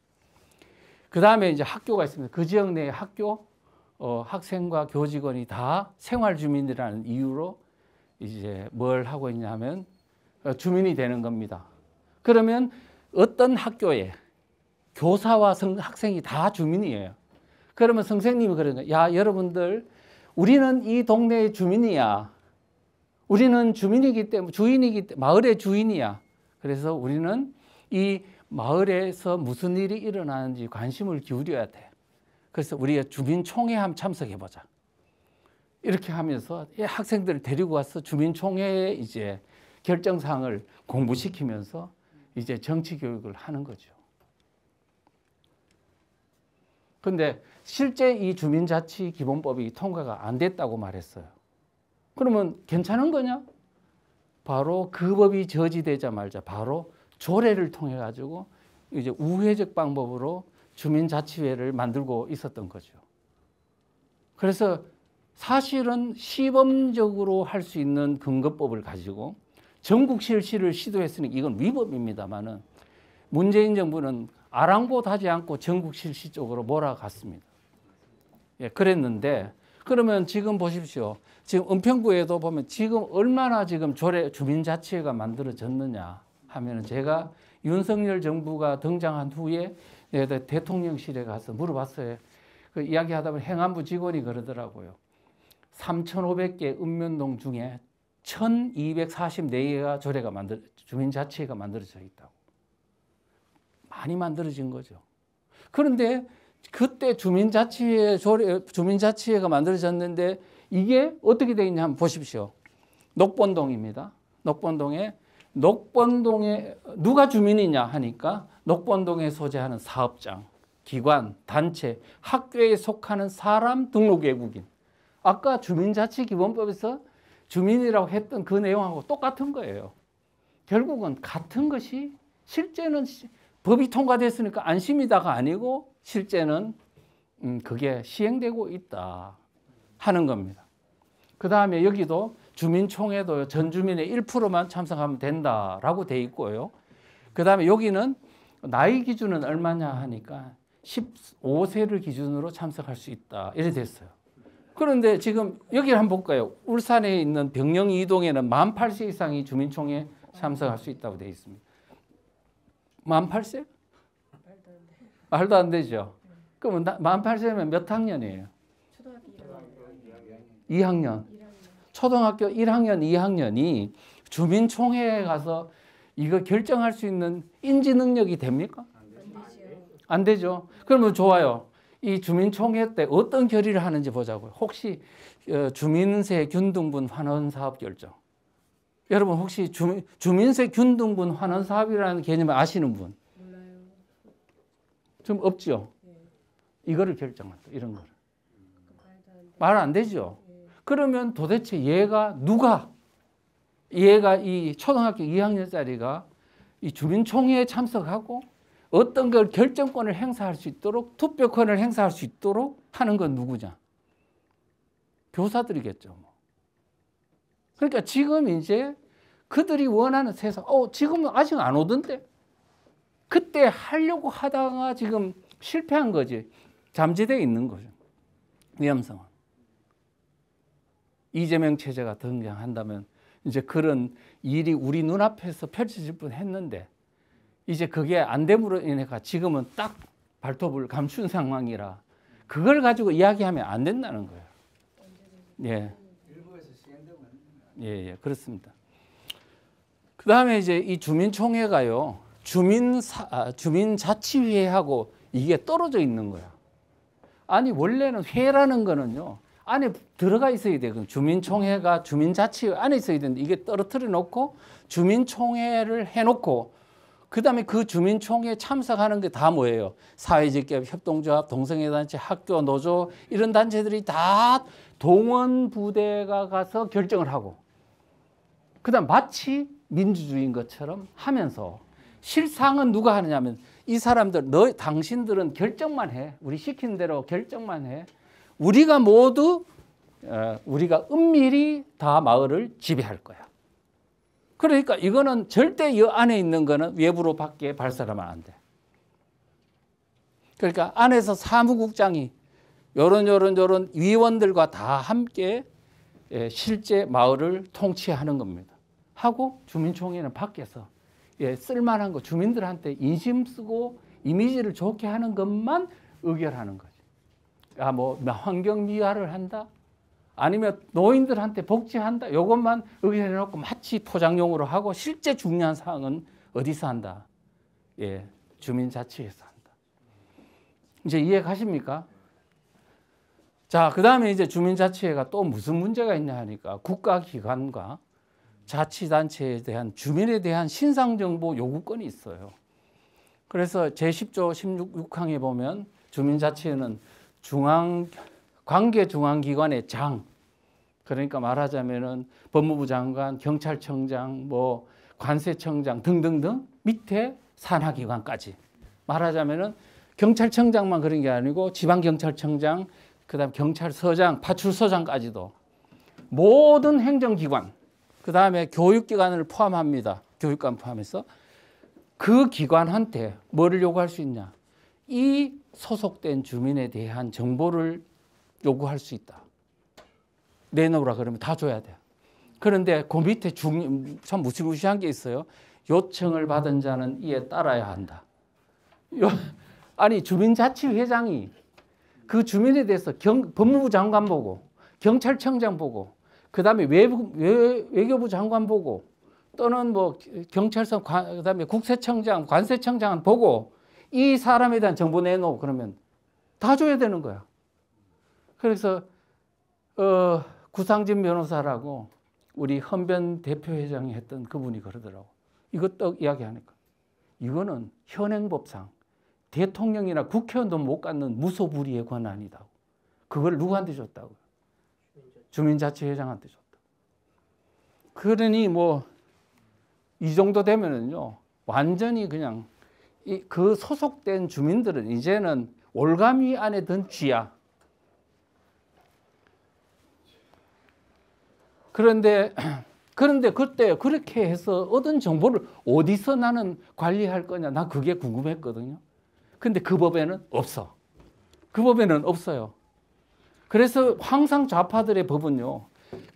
Speaker 2: 그 다음에 이제 학교가 있습니다. 그 지역 내 학교 학생과 교직원이 다 생활주민이라는 이유로 이제 뭘 하고 있냐면 주민이 되는 겁니다. 그러면 어떤 학교에 교사와 학생이 다 주민이에요. 그러면 선생님이 그러는 거예요. 야, 여러분들 우리는 이 동네의 주민이야. 우리는 주민이기 때문에 주인이기 때문에 마을의 주인이야. 그래서 우리는 이 마을에서 무슨 일이 일어나는지 관심을 기울여야 돼. 그래서 우리가 주민총회 한번 참석해보자. 이렇게 하면서 학생들을 데리고 와서 주민총회에 이제 결정사항을 공부시키면서 이제 정치 교육을 하는 거죠. 근데 실제 이 주민자치기본법이 통과가 안 됐다고 말했어요. 그러면 괜찮은 거냐? 바로 그 법이 저지되자마자 바로 조례를 통해 가지고 이제 우회적 방법으로 주민자치회를 만들고 있었던 거죠. 그래서 사실은 시범적으로 할 수 있는 근거법을 가지고 전국 실시를 시도했으니 이건 위법입니다만은 문재인 정부는 아랑곳하지 않고 전국 실시 쪽으로 몰아갔습니다. 예, 그랬는데 그러면 지금 보십시오. 지금 은평구에도 보면 지금 얼마나 지금 주민자치회가 만들어졌느냐 하면은 제가 윤석열 정부가 등장한 후에 대통령실에 가서 물어봤어요. 그 이야기하다 보면 행안부 직원이 그러더라고요. 3,500개 읍면동 중에 1,244개가 주민자치회가 만들어져 있다고. 많이 만들어진 거죠. 그런데 그때 주민자치회가 만들어졌는데 이게 어떻게 되어 있냐 한번 보십시오. 녹본동입니다. 녹본동에 누가 주민이냐 하니까 녹본동에 소재하는 사업장, 기관, 단체, 학교에 속하는 사람, 등록 외국인. 아까 주민자치기본법에서 주민이라고 했던 그 내용하고 똑같은 거예요. 결국은 같은 것이 실제는 법이 통과됐으니까 안심이다가 아니고 실제는 그게 시행되고 있다 하는 겁니다. 그 다음에 여기도 주민총회도 전 주민의 1%만 참석하면 된다라고 돼 있고요. 그 다음에 여기는 나이 기준은 얼마냐 하니까 15세를 기준으로 참석할 수 있다 이래 됐어요. 그런데 지금 여기를 한번 볼까요? 울산에 있는 병영 2동에는 만 8세 이상이 주민총회 참석할 수 있다고 돼 있습니다. 만 8세? 말도 안 되죠. 그러면 만 8세면 몇 학년이에요?
Speaker 3: 초등학교
Speaker 2: 2학년. 초등학교 1학년, 2학년이 주민총회에 가서 이거 결정할 수 있는 인지 능력이 됩니까? 안 되죠. 그러면 좋아요. 이 주민총회 때 어떤 결의를 하는지 보자고요. 혹시 주민세 균등분 환원 사업 결정. 여러분 혹시 주민세 균등분 환원 사업이라는 개념을 아시는 분?
Speaker 3: 몰라요.
Speaker 2: 좀 없죠. 이거를 결정한다. 이런 거를. 말 안 되죠. 그러면 도대체 얘가 이 초등학교 2학년짜리가 이 주민총회에 참석하고 어떤 걸 결정권을 행사할 수 있도록 투표권을 행사할 수 있도록 하는 건 누구냐? 교사들이겠죠. 뭐. 그러니까 지금 이제 그들이 원하는 세상, 지금은 아직 안 오던데? 그때 하려고 하다가 지금 실패한 거지. 잠재되어 있는 거죠. 위험성은. 이재명 체제가 등장한다면 이제 그런 일이 우리 눈앞에서 펼쳐질 뻔했는데 이제 그게 안 됨으로 인해 지금은 딱 발톱을 감춘 상황이라 그걸 가지고 이야기하면 안 된다는 거예요. 예.
Speaker 4: 일부에서 시행되면
Speaker 2: 예, 그렇습니다. 그 다음에 이제 이 주민총회가요, 주민자치회하고 이게 떨어져 있는 거야. 아니, 원래는 회라는 거는요, 안에 들어가 있어야 돼요. 주민총회가 주민자치회 안에 있어야 되는데 이게 떨어뜨려 놓고 주민총회를 해놓고 그 다음에 그 주민총회에 참석하는 게 다 뭐예요? 사회직계업, 협동조합, 동성애단체, 학교, 노조 이런 단체들이 다 동원부대가 가서 결정을 하고 그 다음 마치 민주주의인 것처럼 하면서 실상은 누가 하느냐면 이 사람들, 당신들은 결정만 해. 우리 시킨 대로 결정만 해. 우리가 모두 우리가 은밀히 다 마을을 지배할 거야. 그러니까 이거는 절대 이 안에 있는 거는 외부로 밖에 발설하면 안 돼. 그러니까 안에서 사무국장이 요런 위원들과 다 함께 실제 마을을 통치하는 겁니다. 하고 주민총회는 밖에서 쓸만한 거 주민들한테 인심 쓰고 이미지를 좋게 하는 것만 의결하는 거지. 뭐 환경 미화를 한다. 아니면 노인들한테 복지한다. 이것만 의견해놓고 마치 포장용으로 하고 실제 중요한 사항은 어디서 한다? 주민자치회에서 한다. 이제 이해 가십니까? 자, 그 다음에 이제 주민자치회가 또 무슨 문제가 있냐 하니까 국가기관과 자치단체에 대한 주민에 대한 신상정보 요구권이 있어요. 그래서 제10조 16항에 보면 주민자치회는 관계중앙기관의 장, 그러니까 말하자면은 법무부 장관, 경찰청장, 뭐 관세청장 등등등 밑에 산하기관까지 말하자면은 경찰청장만 그런 게 아니고 지방경찰청장, 그다음 경찰서장, 파출소장까지도 모든 행정기관, 그다음에 교육기관을 포함합니다. 교육관 포함해서 그 기관한테 뭐를 요구할 수 있냐? 이 소속된 주민에 대한 정보를 요구할 수 있다. 내놓으라 그러면 다 줘야 돼요. 그런데 그 밑에 참 무시무시한 게 있어요. 요청을 받은 자는 이에 따라야 한다. 아니 주민자치회장이 그 주민에 대해서 법무부 장관 보고 경찰청장 보고 그다음에 외교부 장관 보고 또는 뭐 경찰서 그다음에 국세청장 관세청장 보고 이 사람에 대한 정보 내놓고 그러면 다 줘야 되는 거야. 그래서 구상진 변호사라고 우리 헌변 대표회장이 했던 그분이 그러더라고. 이거 딱 이야기하니까 이거는 현행법상 대통령이나 국회의원도 못 갖는 무소불위의 권한이다. 그걸 누구한테 줬다고? 주민자치회장한테 줬다. 그러니 뭐 이 정도 되면은요 완전히 그냥 그 소속된 주민들은 이제는 올가미 안에 든 쥐야. 그런데 그때 그렇게 해서 얻은 정보를 어디서 나는 관리할 거냐 나 그게 궁금했거든요. 근데 그 법에는 없어. 그 법에는 없어요. 그래서 항상 좌파들의 법은요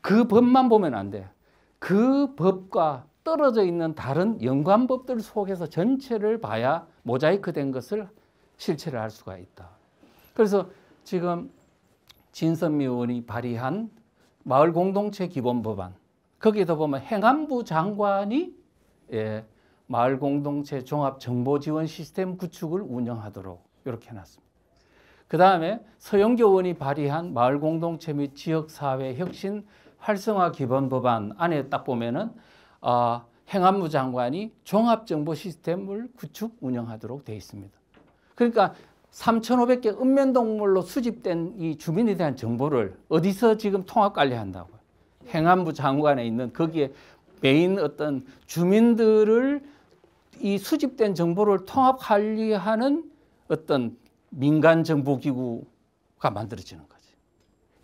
Speaker 2: 그 법만 보면 안 돼. 그 법과 떨어져 있는 다른 연관법들 속에서 전체를 봐야 모자이크 된 것을 실체를 알 수가 있다. 그래서 지금 진선미 의원이 발의한 마을공동체 기본법안 거기에도 보면 행안부 장관이 마을공동체 종합정보지원 시스템 구축을 운영하도록 이렇게 해놨습니다. 그 다음에 서영교 의원이 발의한 마을공동체 및 지역사회 혁신 활성화 기본법안 안에 딱 보면은 행안부 장관이 종합정보 시스템을 구축 운영하도록 되어 있습니다. 그러니까 3,500개 읍면동물로 수집된 이 주민에 대한 정보를 어디서 지금 통합 관리한다고요? 행안부 장관에 있는 거기에 메인 어떤 주민들을 이 수집된 정보를 통합 관리하는 어떤 민간 정보기구가 만들어지는 거지.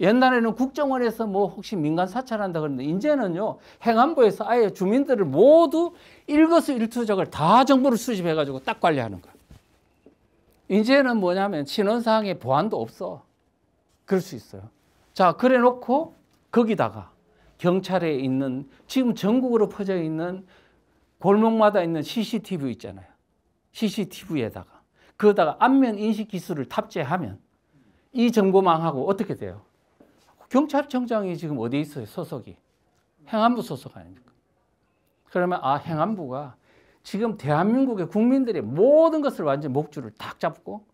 Speaker 2: 옛날에는 국정원에서 뭐 혹시 민간 사찰한다 그러는데 이제는요 행안부에서 아예 주민들을 모두 일거수일투족을 다 정보를 수집해가지고 딱 관리하는 거야. 이제는 뭐냐면 신원사항에 보안도 없어. 그럴 수 있어요. 자, 그래 놓고 거기다가 경찰에 있는 지금 전국으로 퍼져 있는 골목마다 있는 CCTV 있잖아요. CCTV에다가 그거다가 안면 인식 기술을 탑재하면 이 정보망하고 어떻게 돼요? 경찰청장이 지금 어디 있어요? 소속이. 행안부 소속 아닙니까? 그러면 행안부가 지금 대한민국의 국민들의 모든 것을 완전 목줄을 딱 잡고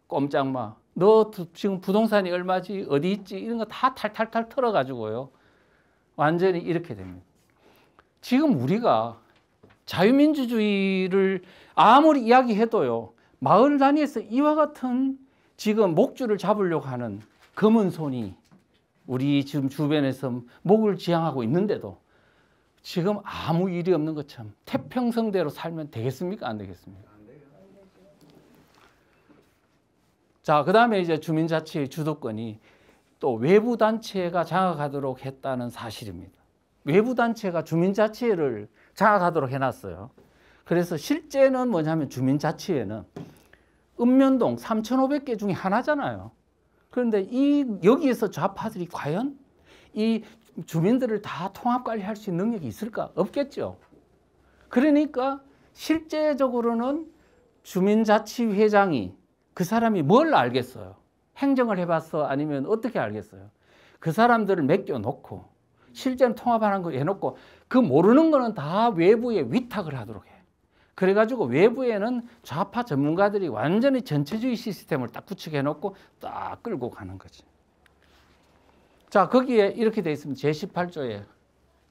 Speaker 2: 꼼짝마 너 지금 부동산이 얼마지 어디 있지 이런 거 다 탈탈탈 털어가지고요 완전히 이렇게 됩니다. 지금 우리가 자유민주주의를 아무리 이야기해도요 마을 단위에서 이와 같은 지금 목줄을 잡으려고 하는 검은 손이 우리 지금 주변에서 목을 지향하고 있는데도 지금 아무 일이 없는 것처럼 태평성대로 살면 되겠습니까? 안 되겠습니까? 자, 그 다음에 이제 주민자치의 주도권이 또 외부 단체가 장악하도록 했다는 사실입니다. 외부 단체가 주민자치회를 장악하도록 해놨어요. 그래서 실제는 뭐냐면 주민자치회는 읍면동 3,500개 중에 하나잖아요. 그런데 여기에서 좌파들이 과연 이 주민들을 다 통합 관리할 수 있는 능력이 있을까? 없겠죠. 그러니까 실제적으로는 주민자치회장이 그 사람이 뭘 알겠어요? 행정을 해봤어? 아니면 어떻게 알겠어요? 그 사람들을 맡겨놓고 실제는 통합하는 거 해놓고 그 모르는 거는 다 외부에 위탁을 하도록 해. 그래가지고 외부에는 좌파 전문가들이 완전히 전체주의 시스템을 딱 구축해놓고 딱 끌고 가는 거지. 자, 거기에 이렇게 되어 있으면 제18조에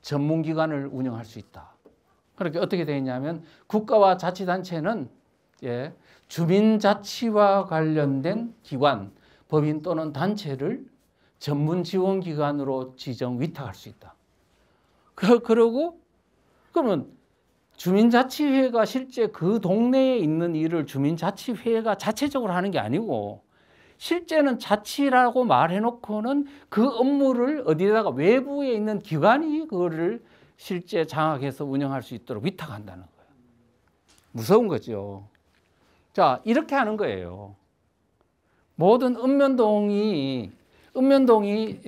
Speaker 2: 전문기관을 운영할 수 있다. 그렇게 어떻게 되어 있냐면 국가와 자치단체는 주민자치와 관련된 기관, 법인 또는 단체를 전문지원기관으로 지정 위탁할 수 있다. 그러고 그러면 주민자치회가 실제 그 동네에 있는 일을 주민자치회가 자체적으로 하는 게 아니고 실제는 자치라고 말해놓고는 그 업무를 어디다가 외부에 있는 기관이 그거를 실제 장악해서 운영할 수 있도록 위탁한다는 거예요. 무서운 거죠. 자, 이렇게 하는 거예요. 모든 읍면동이 읍면동이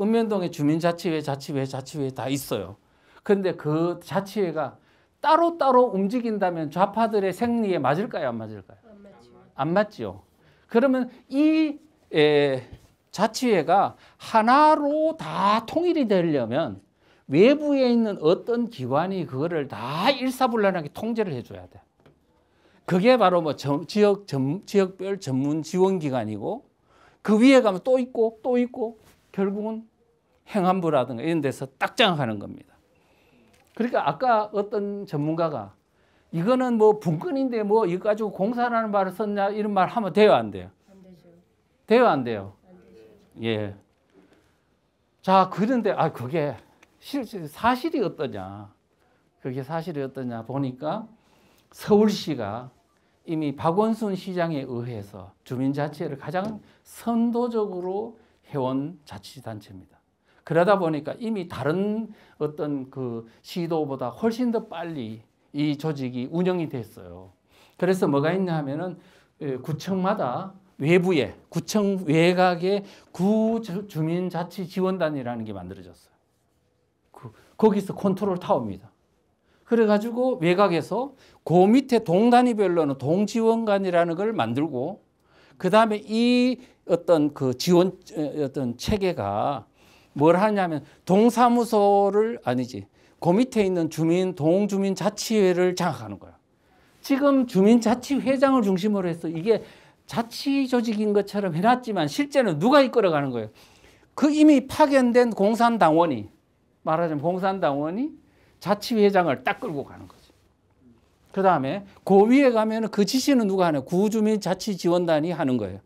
Speaker 2: 읍면동에 주민자치회, 자치회 다 있어요. 그런데 그 자치회가 따로따로 움직인다면 좌파들의 생리에 맞을까요, 안 맞을까요? 안 맞죠. 그러면 이 자치회가 하나로 다 통일이 되려면 외부에 있는 어떤 기관이 그거를 다 일사불란하게 통제를 해줘야 돼. 그게 바로 뭐 지역별 전문 지원기관이고, 그 위에 가면 또 있고 또 있고, 결국은 행안부라든가 이런 데서 딱 장악하는 겁니다. 그러니까 아까 어떤 전문가가 이거는 뭐 분권인데 뭐 이거 가지고 공사라는 말을 썼냐 이런 말 하면 돼요, 안 돼요?
Speaker 3: 안 되죠.
Speaker 2: 돼요, 안 돼요?
Speaker 3: 안 되죠.
Speaker 2: 예. 자, 그런데 그게 사실이 어떠냐? 그게 사실이 어떠냐 보니까 서울시가 이미 박원순 시장에 의해서 주민자치회를 가장 선도적으로 해온 자치단체입니다. 그러다 보니까 이미 다른 어떤 그 시도보다 훨씬 더 빨리 이 조직이 운영이 됐어요. 그래서 뭐가 있냐 하면은 구청마다 외부에 구청 외곽에 구주민자치지원단이라는 게 만들어졌어요. 거기서 컨트롤 타워입니다. 그래가지고 외곽에서 그 밑에 동 단위별로는 동지원관이라는 걸 만들고, 그 다음에 이 어떤 그 지원 어떤 체계가 뭘 하냐면 동사무소를 그 밑에 있는 동주민자치회를 장악하는 거예요. 지금 주민자치회장을 중심으로 해서 이게 자치조직인 것처럼 해놨지만 실제는 누가 이끌어가는 거예요? 그 이미 파견된 공산당원이, 말하자면 공산당원이 자치회장을 딱 끌고 가는 거죠. 그 다음에 그 위에 가면 그 지시는 누가 하냐? 구주민자치지원단이 하는 거예요.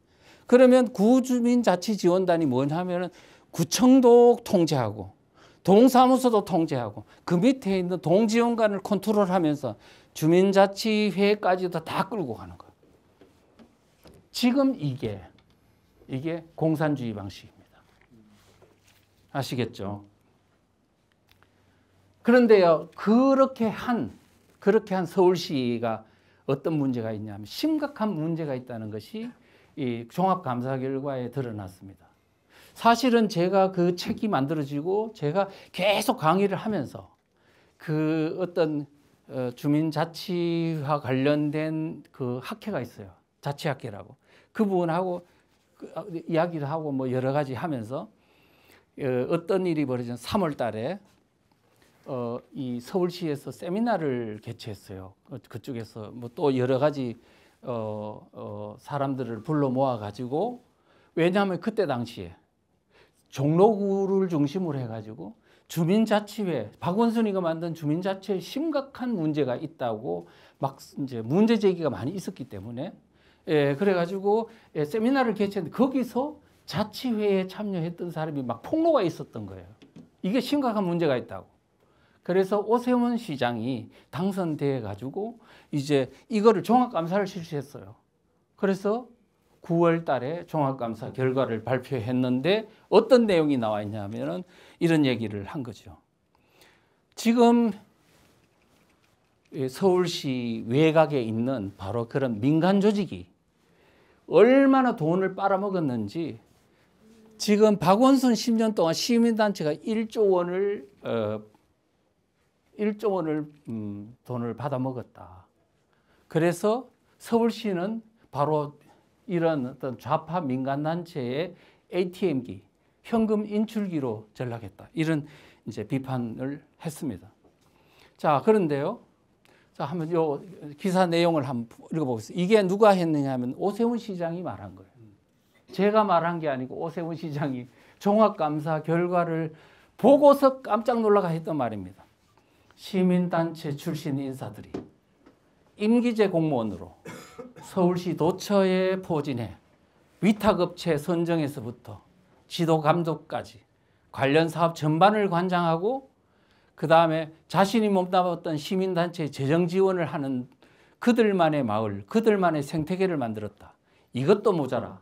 Speaker 2: 그러면 구주민자치지원단이 뭐냐면은 구청도 통제하고 동사무소도 통제하고 그 밑에 있는 동지원관을 컨트롤하면서 주민자치회까지도 다 끌고 가는 거예요. 지금 이게 공산주의 방식입니다. 아시겠죠? 그런데요, 그렇게 한 서울시가 어떤 문제가 있냐면 심각한 문제가 있다는 것이 이 종합감사 결과에 드러났습니다. 사실은 제가 그 책이 만들어지고 제가 계속 강의를 하면서 그 어떤 주민자치와 관련된 그 학회가 있어요. 자치학회라고. 그분하고 이야기를 하고 뭐 여러 가지 하면서 어떤 일이 벌어진 3월 달에 이 서울시에서 세미나를 개최했어요. 그쪽에서 뭐 또 여러 가지 사람들을 불러 모아 가지고, 왜냐하면 그때 당시에 종로구를 중심으로 해가지고 주민자치회, 박원순이가 만든 주민자치회에 심각한 문제가 있다고 막 이제 문제 제기가 많이 있었기 때문에, 그래가지고 세미나를 개최했는데 거기서 자치회에 참여했던 사람이 막 폭로가 있었던 거예요. 이게 심각한 문제가 있다고. 그래서 오세훈 시장이 당선돼 가지고 이제 이거를 종합감사를 실시했어요. 그래서 9월 달에 종합감사 결과를 발표했는데 어떤 내용이 나와 있냐면은 이런 얘기를 한 거죠. 지금 서울시 외곽에 있는 바로 그런 민간 조직이 얼마나 돈을 빨아먹었는지, 지금 박원순 10년 동안 시민단체가 1조 원을 돈을 받아먹었다. 그래서 서울시는 바로 이런 어떤 좌파 민간단체의 ATM기, 현금 인출기로 전락했다. 이런 이제 비판을 했습니다. 자, 그런데요. 자, 한번 요 기사 내용을 한번 읽어보겠습니다. 이게 누가 했느냐 하면 오세훈 시장이 말한 거예요. 제가 말한 게 아니고 오세훈 시장이 종합감사 결과를 보고서 깜짝 놀라가 했던 말입니다. 시민단체 출신 인사들이 임기제 공무원으로 서울시 도처에 포진해 위탁업체 선정에서부터 지도 감독까지 관련 사업 전반을 관장하고, 그 다음에 자신이 몸담았던 시민단체에 재정 지원을 하는 그들만의 마을, 그들만의 생태계를 만들었다. 이것도 모자라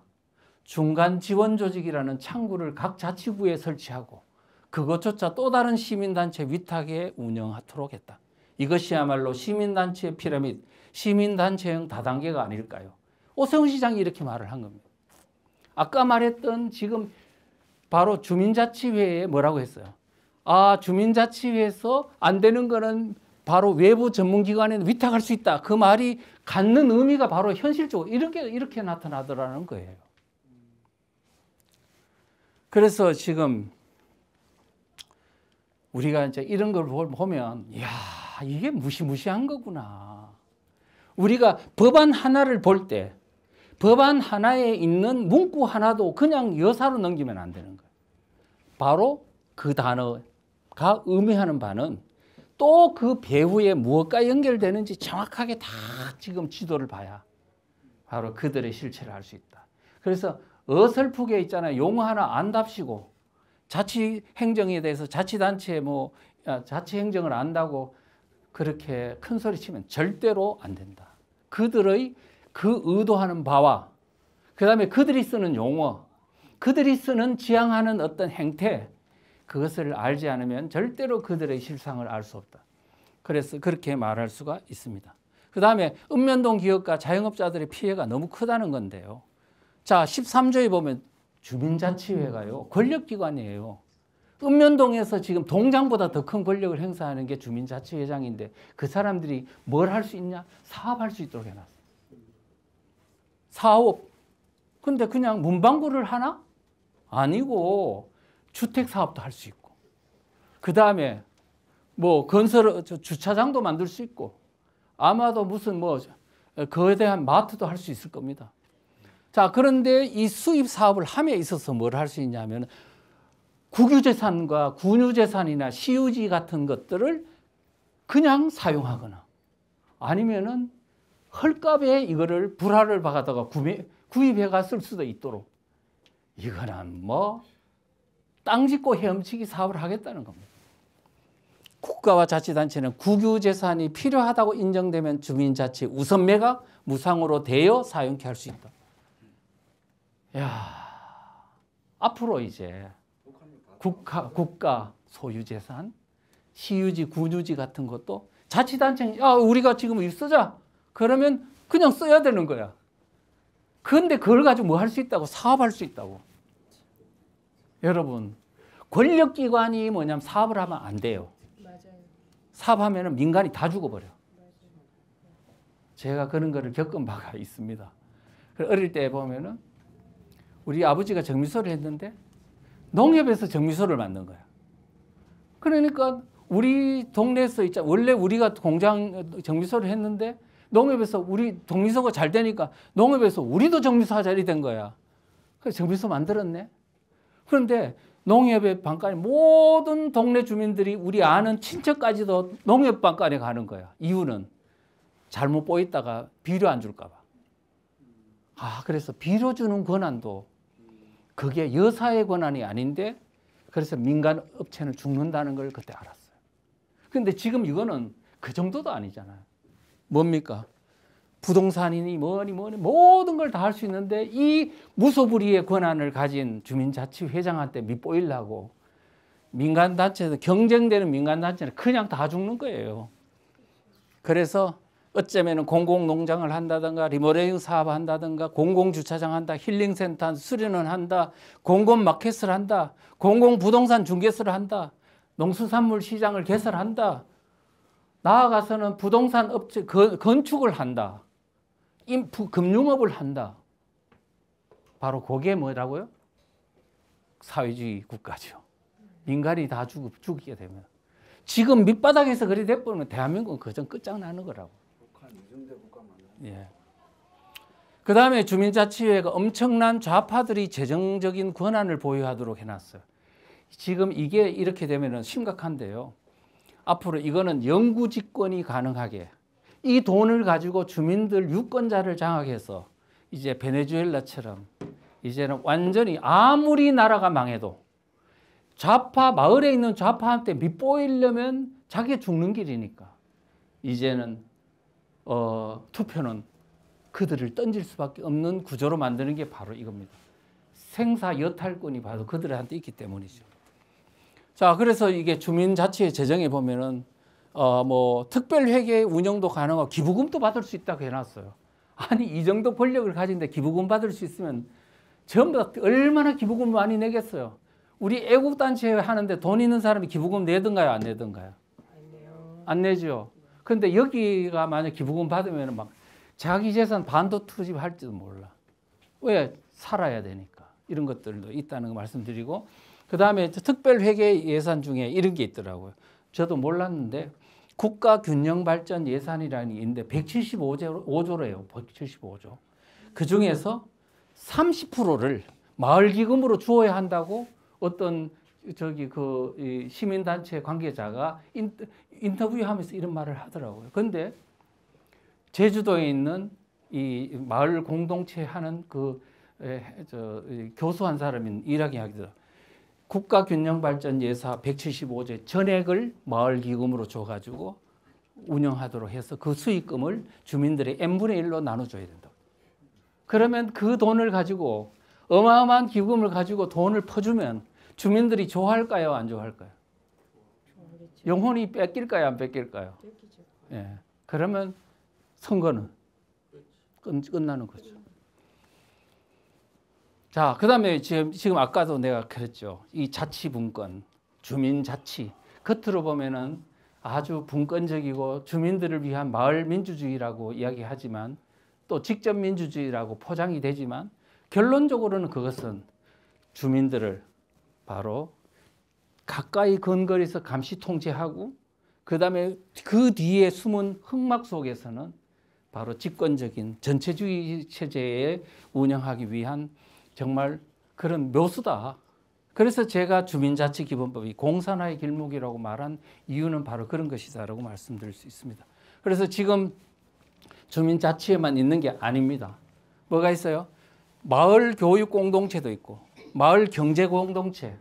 Speaker 2: 중간 지원 조직이라는 창구를 각 자치구에 설치하고 그것조차 또 다른 시민단체 위탁에 운영하도록 했다. 이것이야말로 시민단체의 피라미드, 시민단체형 다단계가 아닐까요? 오세훈 시장이 이렇게 말을 한 겁니다. 아까 말했던 지금 바로 주민자치회에 뭐라고 했어요? 아, 주민자치회에서 안 되는 거는 바로 외부 전문기관에 위탁할 수 있다. 그 말이 갖는 의미가 바로 현실적으로 이렇게 나타나더라는 거예요. 그래서 지금 우리가 이제 이런 걸 보면, 이야, 이게 무시무시한 거구나. 우리가 법안 하나를 볼 때, 법안 하나에 있는 문구 하나도 그냥 여사로 넘기면 안 되는 거예요. 바로 그 단어가 의미하는 바는 또 그 배후에 무엇과 연결되는지 정확하게 다 지금 지도를 봐야 바로 그들의 실체를 알 수 있다. 그래서 어설프게 있잖아요. 용어 하나 안답시고 자치행정에 대해서 자치단체 자치행정을 안다고 그렇게 큰 소리 치면 절대로 안 된다. 그들의 그 의도하는 바와 그 다음에 그들이 쓰는 용어, 그들이 쓰는 지향하는 어떤 행태, 그것을 알지 않으면 절대로 그들의 실상을 알 수 없다. 그래서 그렇게 말할 수가 있습니다. 그 다음에 읍면동 기업과 자영업자들의 피해가 너무 크다는 건데요. 자, 13조에 보면 주민자치회가요, 권력기관이에요. 읍면동에서 지금 동장보다 더 큰 권력을 행사하는 게 주민자치회장인데 그 사람들이 뭘 할 수 있냐? 사업할 수 있도록 해놨어요. 사업. 근데 그냥 문방구를 하나? 아니고 주택사업도 할 수 있고 그 다음에 주차장도 만들 수 있고 아마도 무슨 거대한 마트도 할 수 있을 겁니다. 자, 그런데 이 수입 사업을 함에 있어서 뭘 할 수 있냐면 국유재산과 군유재산이나 시유지 같은 것들을 그냥 사용하거나 아니면은 헐값에 이거를 불화를 받아다가 구입해가 쓸 수도 있도록 이거는 땅 짓고 헤엄치기 사업을 하겠다는 겁니다. 국가와 자치단체는 국유재산이 필요하다고 인정되면 주민자치 우선매각 무상으로 대여 사용케 할 수 있다. 야, 앞으로 이제 국가 소유재산, 시유지, 군유지 같은 것도 자치단체, 우리가 지금 일 쓰자. 그러면 그냥 써야 되는 거야. 그런데 그걸 가지고 뭐 할 수 있다고? 사업할 수 있다고. 여러분, 권력기관이 뭐냐면 사업을 하면 안 돼요.
Speaker 3: 맞아요.
Speaker 2: 사업하면 민간이 다 죽어버려. 제가 그런 거를 겪은 바가 있습니다. 어릴 때 보면은 우리 아버지가 정미소를 했는데 농협에서 정미소를 만든 거야. 그러니까 우리 동네에서 원래 우리가 공장 정미소를 했는데 농협에서 우리 정미소가 잘 되니까 농협에서 우리도 정미소 하자 이렇게 된 거야. 그래서 정미소 만들었네. 그런데 농협의 방간에 모든 동네 주민들이 우리 아는 친척까지도 농협 방간에 가는 거야. 이유는 잘못 보였다가 비료 안 줄까 봐. 그래서 비료 주는 권한도 그게 여사의 권한이 아닌데 그래서 민간 업체는 죽는다는 걸 그때 알았어요. 그런데 지금 이거는 그 정도도 아니잖아요. 뭡니까? 부동산이니 뭐니 모든 걸 다 할 수 있는데 이 무소불위의 권한을 가진 주민자치회장한테 밑보이려고 민간단체에서 경쟁되는 민간단체는 그냥 다 죽는 거예요. 그래서 어쩌면 공공농장을 한다든가 리모델링 사업 한다든가 공공주차장 한다, 힐링센터 수련원 한다, 공공마켓을 한다, 공공부동산 중개소를 한다, 농수산물 시장을 개설한다, 나아가서는 부동산 업체 건축을 한다, 금융업을 한다. 바로 그게 뭐라고요? 사회주의 국가죠. 민간이 다 죽이게 되면. 지금 밑바닥에서 그리 돼버리면 대한민국은 그전 끝장나는 거라고. 예. 그 다음에 주민자치회가 엄청난 좌파들이 재정적인 권한을 보유하도록 해놨어요. 지금 이게 이렇게 되면 심각한데요. 앞으로 이거는 영구집권이 가능하게 이 돈을 가지고 주민들 유권자를 장악해서 이제 베네수엘라처럼 이제는 완전히 아무리 나라가 망해도 좌파 마을에 있는 좌파한테 밑보이려면 자기가 죽는 길이니까 이제는 투표는 그들을 던질 수밖에 없는 구조로 만드는 게 바로 이겁니다. 생사 여탈권이 바로 그들한테 있기 때문이죠. 자, 그래서 이게 주민자치회 제정에 보면은 특별회계 운영도 가능하고 기부금도 받을 수 있다고 해놨어요. 아니 이 정도 권력을 가진데 기부금 받을 수 있으면 전부 다 얼마나 기부금 많이 내겠어요. 우리 애국단체 하는데 돈 있는 사람이 기부금 내든가요, 안 내든가요? 안 내죠. 그런데 여기가 만약 기부금 받으면 막 자기 재산 반도 투입할지도 몰라. 왜? 살아야 되니까. 이런 것들도 있다는 거 말씀드리고, 그 다음에 특별회계 예산 중에 이런 게 있더라고요. 저도 몰랐는데 국가균형발전 예산이라는 게 있는데 175조래요. 175조. 그 중에서 30%를 마을기금으로 주어야 한다고 어떤 시민단체 관계자가 인터뷰하면서 이런 말을 하더라고요. 그런데 제주도에 있는 이 마을 공동체 하는 교수 한 사람이 이렇게 하기도 국가균형발전 예산 175조 전액을 마을기금으로 줘가지고 운영하도록 해서 그 수익금을 주민들의 n분의 1로 나눠줘야 된다. 그러면 그 돈을 가지고 어마어마한 기금을 가지고 돈을 퍼주면 주민들이 좋아할까요, 안 좋아할까요? 영혼이 뺏길까요, 안 뺏길까요? 예. 그러면 선거는 끝나는 거죠. 자, 그 다음에 지금 아까도 내가 그랬죠. 이 자치분권, 주민자치. 겉으로 보면은 아주 분권적이고 주민들을 위한 마을 민주주의라고 이야기하지만 또 직접 민주주의라고 포장이 되지만 결론적으로는 그것은 주민들을 바로 가까이 근거리에서 감시 통제하고 그 다음에 그 뒤에 숨은 흑막 속에서는 바로 집권적인 전체주의 체제에 운영하기 위한 정말 그런 묘수다. 그래서 제가 주민자치기본법이 공산화의 길목이라고 말한 이유는 바로 그런 것이다라고 말씀드릴 수 있습니다. 그래서 지금 주민자치에만 있는 게 아닙니다. 뭐가 있어요? 마을 교육 공동체도 있고 마을 경제 공동체,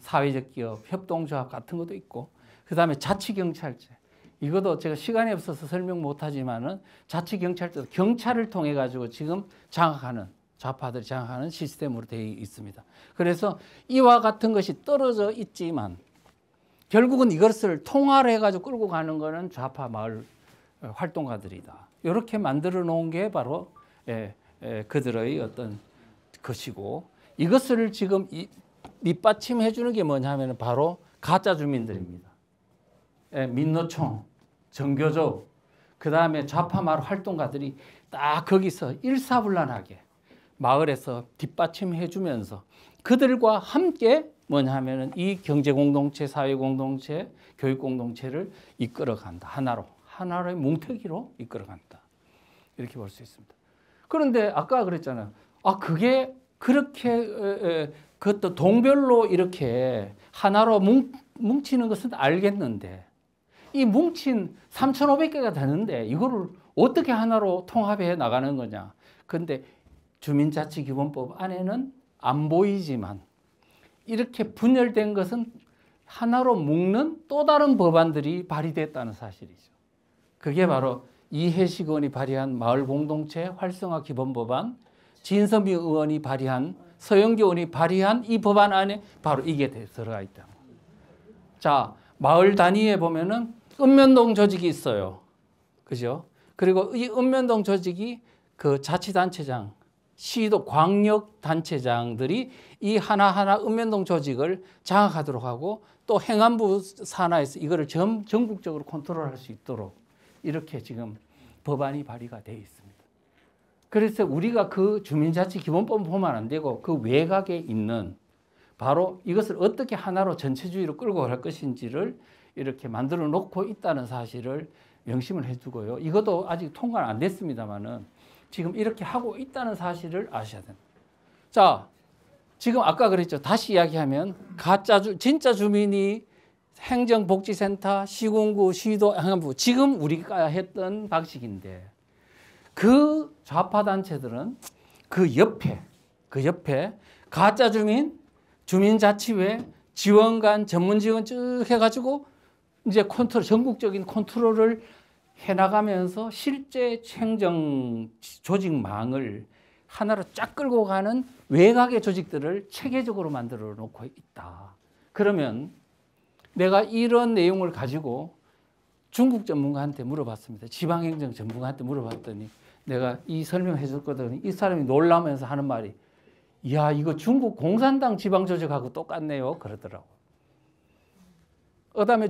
Speaker 2: 사회적 기업, 협동조합 같은 것도 있고 그 다음에 자치경찰제. 이것도 제가 시간이 없어서 설명 못하지만은 자치경찰제도 경찰을 통해 가지고 지금 장악하는 좌파들이 장악하는 시스템으로 되어 있습니다. 그래서 이와 같은 것이 떨어져 있지만 결국은 이것을 통화를 해가지고 끌고 가는 것은 좌파 마을 활동가들이다. 이렇게 만들어 놓은 게 바로 그들의 어떤 것이고 이것을 지금 밑받침해 주는 게 뭐냐면 바로 가짜 주민들입니다. 민노총, 정교조, 그 다음에 좌파 마을 활동가들이 딱 거기서 일사불란하게 마을에서 뒷받침해 주면서 그들과 함께 뭐냐면은 이 경제 공동체, 사회 공동체, 교육 공동체를 이끌어 간다. 하나로의 뭉태기로 이끌어 간다. 이렇게 볼 수 있습니다. 그런데 아까 그랬잖아요. 그게 그렇게 그것도 동별로 이렇게 하나로 뭉치는 것은 알겠는데 이 뭉친 3,500개가 되는데 이거를 어떻게 하나로 통합해 나가는 거냐. 그런데 주민자치기본법 안에는 안 보이지만 이렇게 분열된 것은 하나로 묶는 또 다른 법안들이 발의됐다는 사실이죠. 그게 바로 이해식 의원이 발의한 마을공동체 활성화 기본법안, 진선미 의원이 발의한, 서영교 의원이 발의한 이 법안 안에 바로 이게 들어가 있다. 자, 마을 단위에 보면은 읍면동 조직이 있어요. 그죠? 그리고 이 읍면동 조직이 그 자치단체장, 시도 광역단체장들이 이 하나하나 읍면동 조직을 장악하도록 하고 또 행안부 산하에서 이거를 전국적으로 컨트롤할 수 있도록 이렇게 지금 법안이 발의가 되어 있습니다. 그래서 우리가 그 주민자치기본법 보면 안 되고 그 외곽에 있는 바로 이것을 어떻게 하나로 전체주의로 끌고 갈 것인지를 이렇게 만들어 놓고 있다는 사실을 명심을 해두고요. 이것도 아직 통과는 안 됐습니다만은 지금 이렇게 하고 있다는 사실을 아셔야 됩니다. 자, 지금 아까 그랬죠. 다시 이야기하면 진짜 주민이 행정복지센터, 시군구, 시도, 행안부 지금 우리가 했던 방식인데 그 좌파 단체들은 그 옆에 가짜 주민, 주민자치회, 지원관, 전문지원 쭉 해가지고 이제 전국적인 컨트롤을 해나가면서 실제 행정 조직망을 하나로 쫙 끌고 가는 외곽의 조직들을 체계적으로 만들어 놓고 있다. 그러면 내가 이런 내용을 가지고 중국 전문가한테 물어봤습니다. 지방행정 전문가한테 물어봤더니 내가 이 설명해 줬거든요. 이 사람이 놀라면서 하는 말이 이야, 이거 중국 공산당 지방조직하고 똑같네요. 그러더라고. 그다음에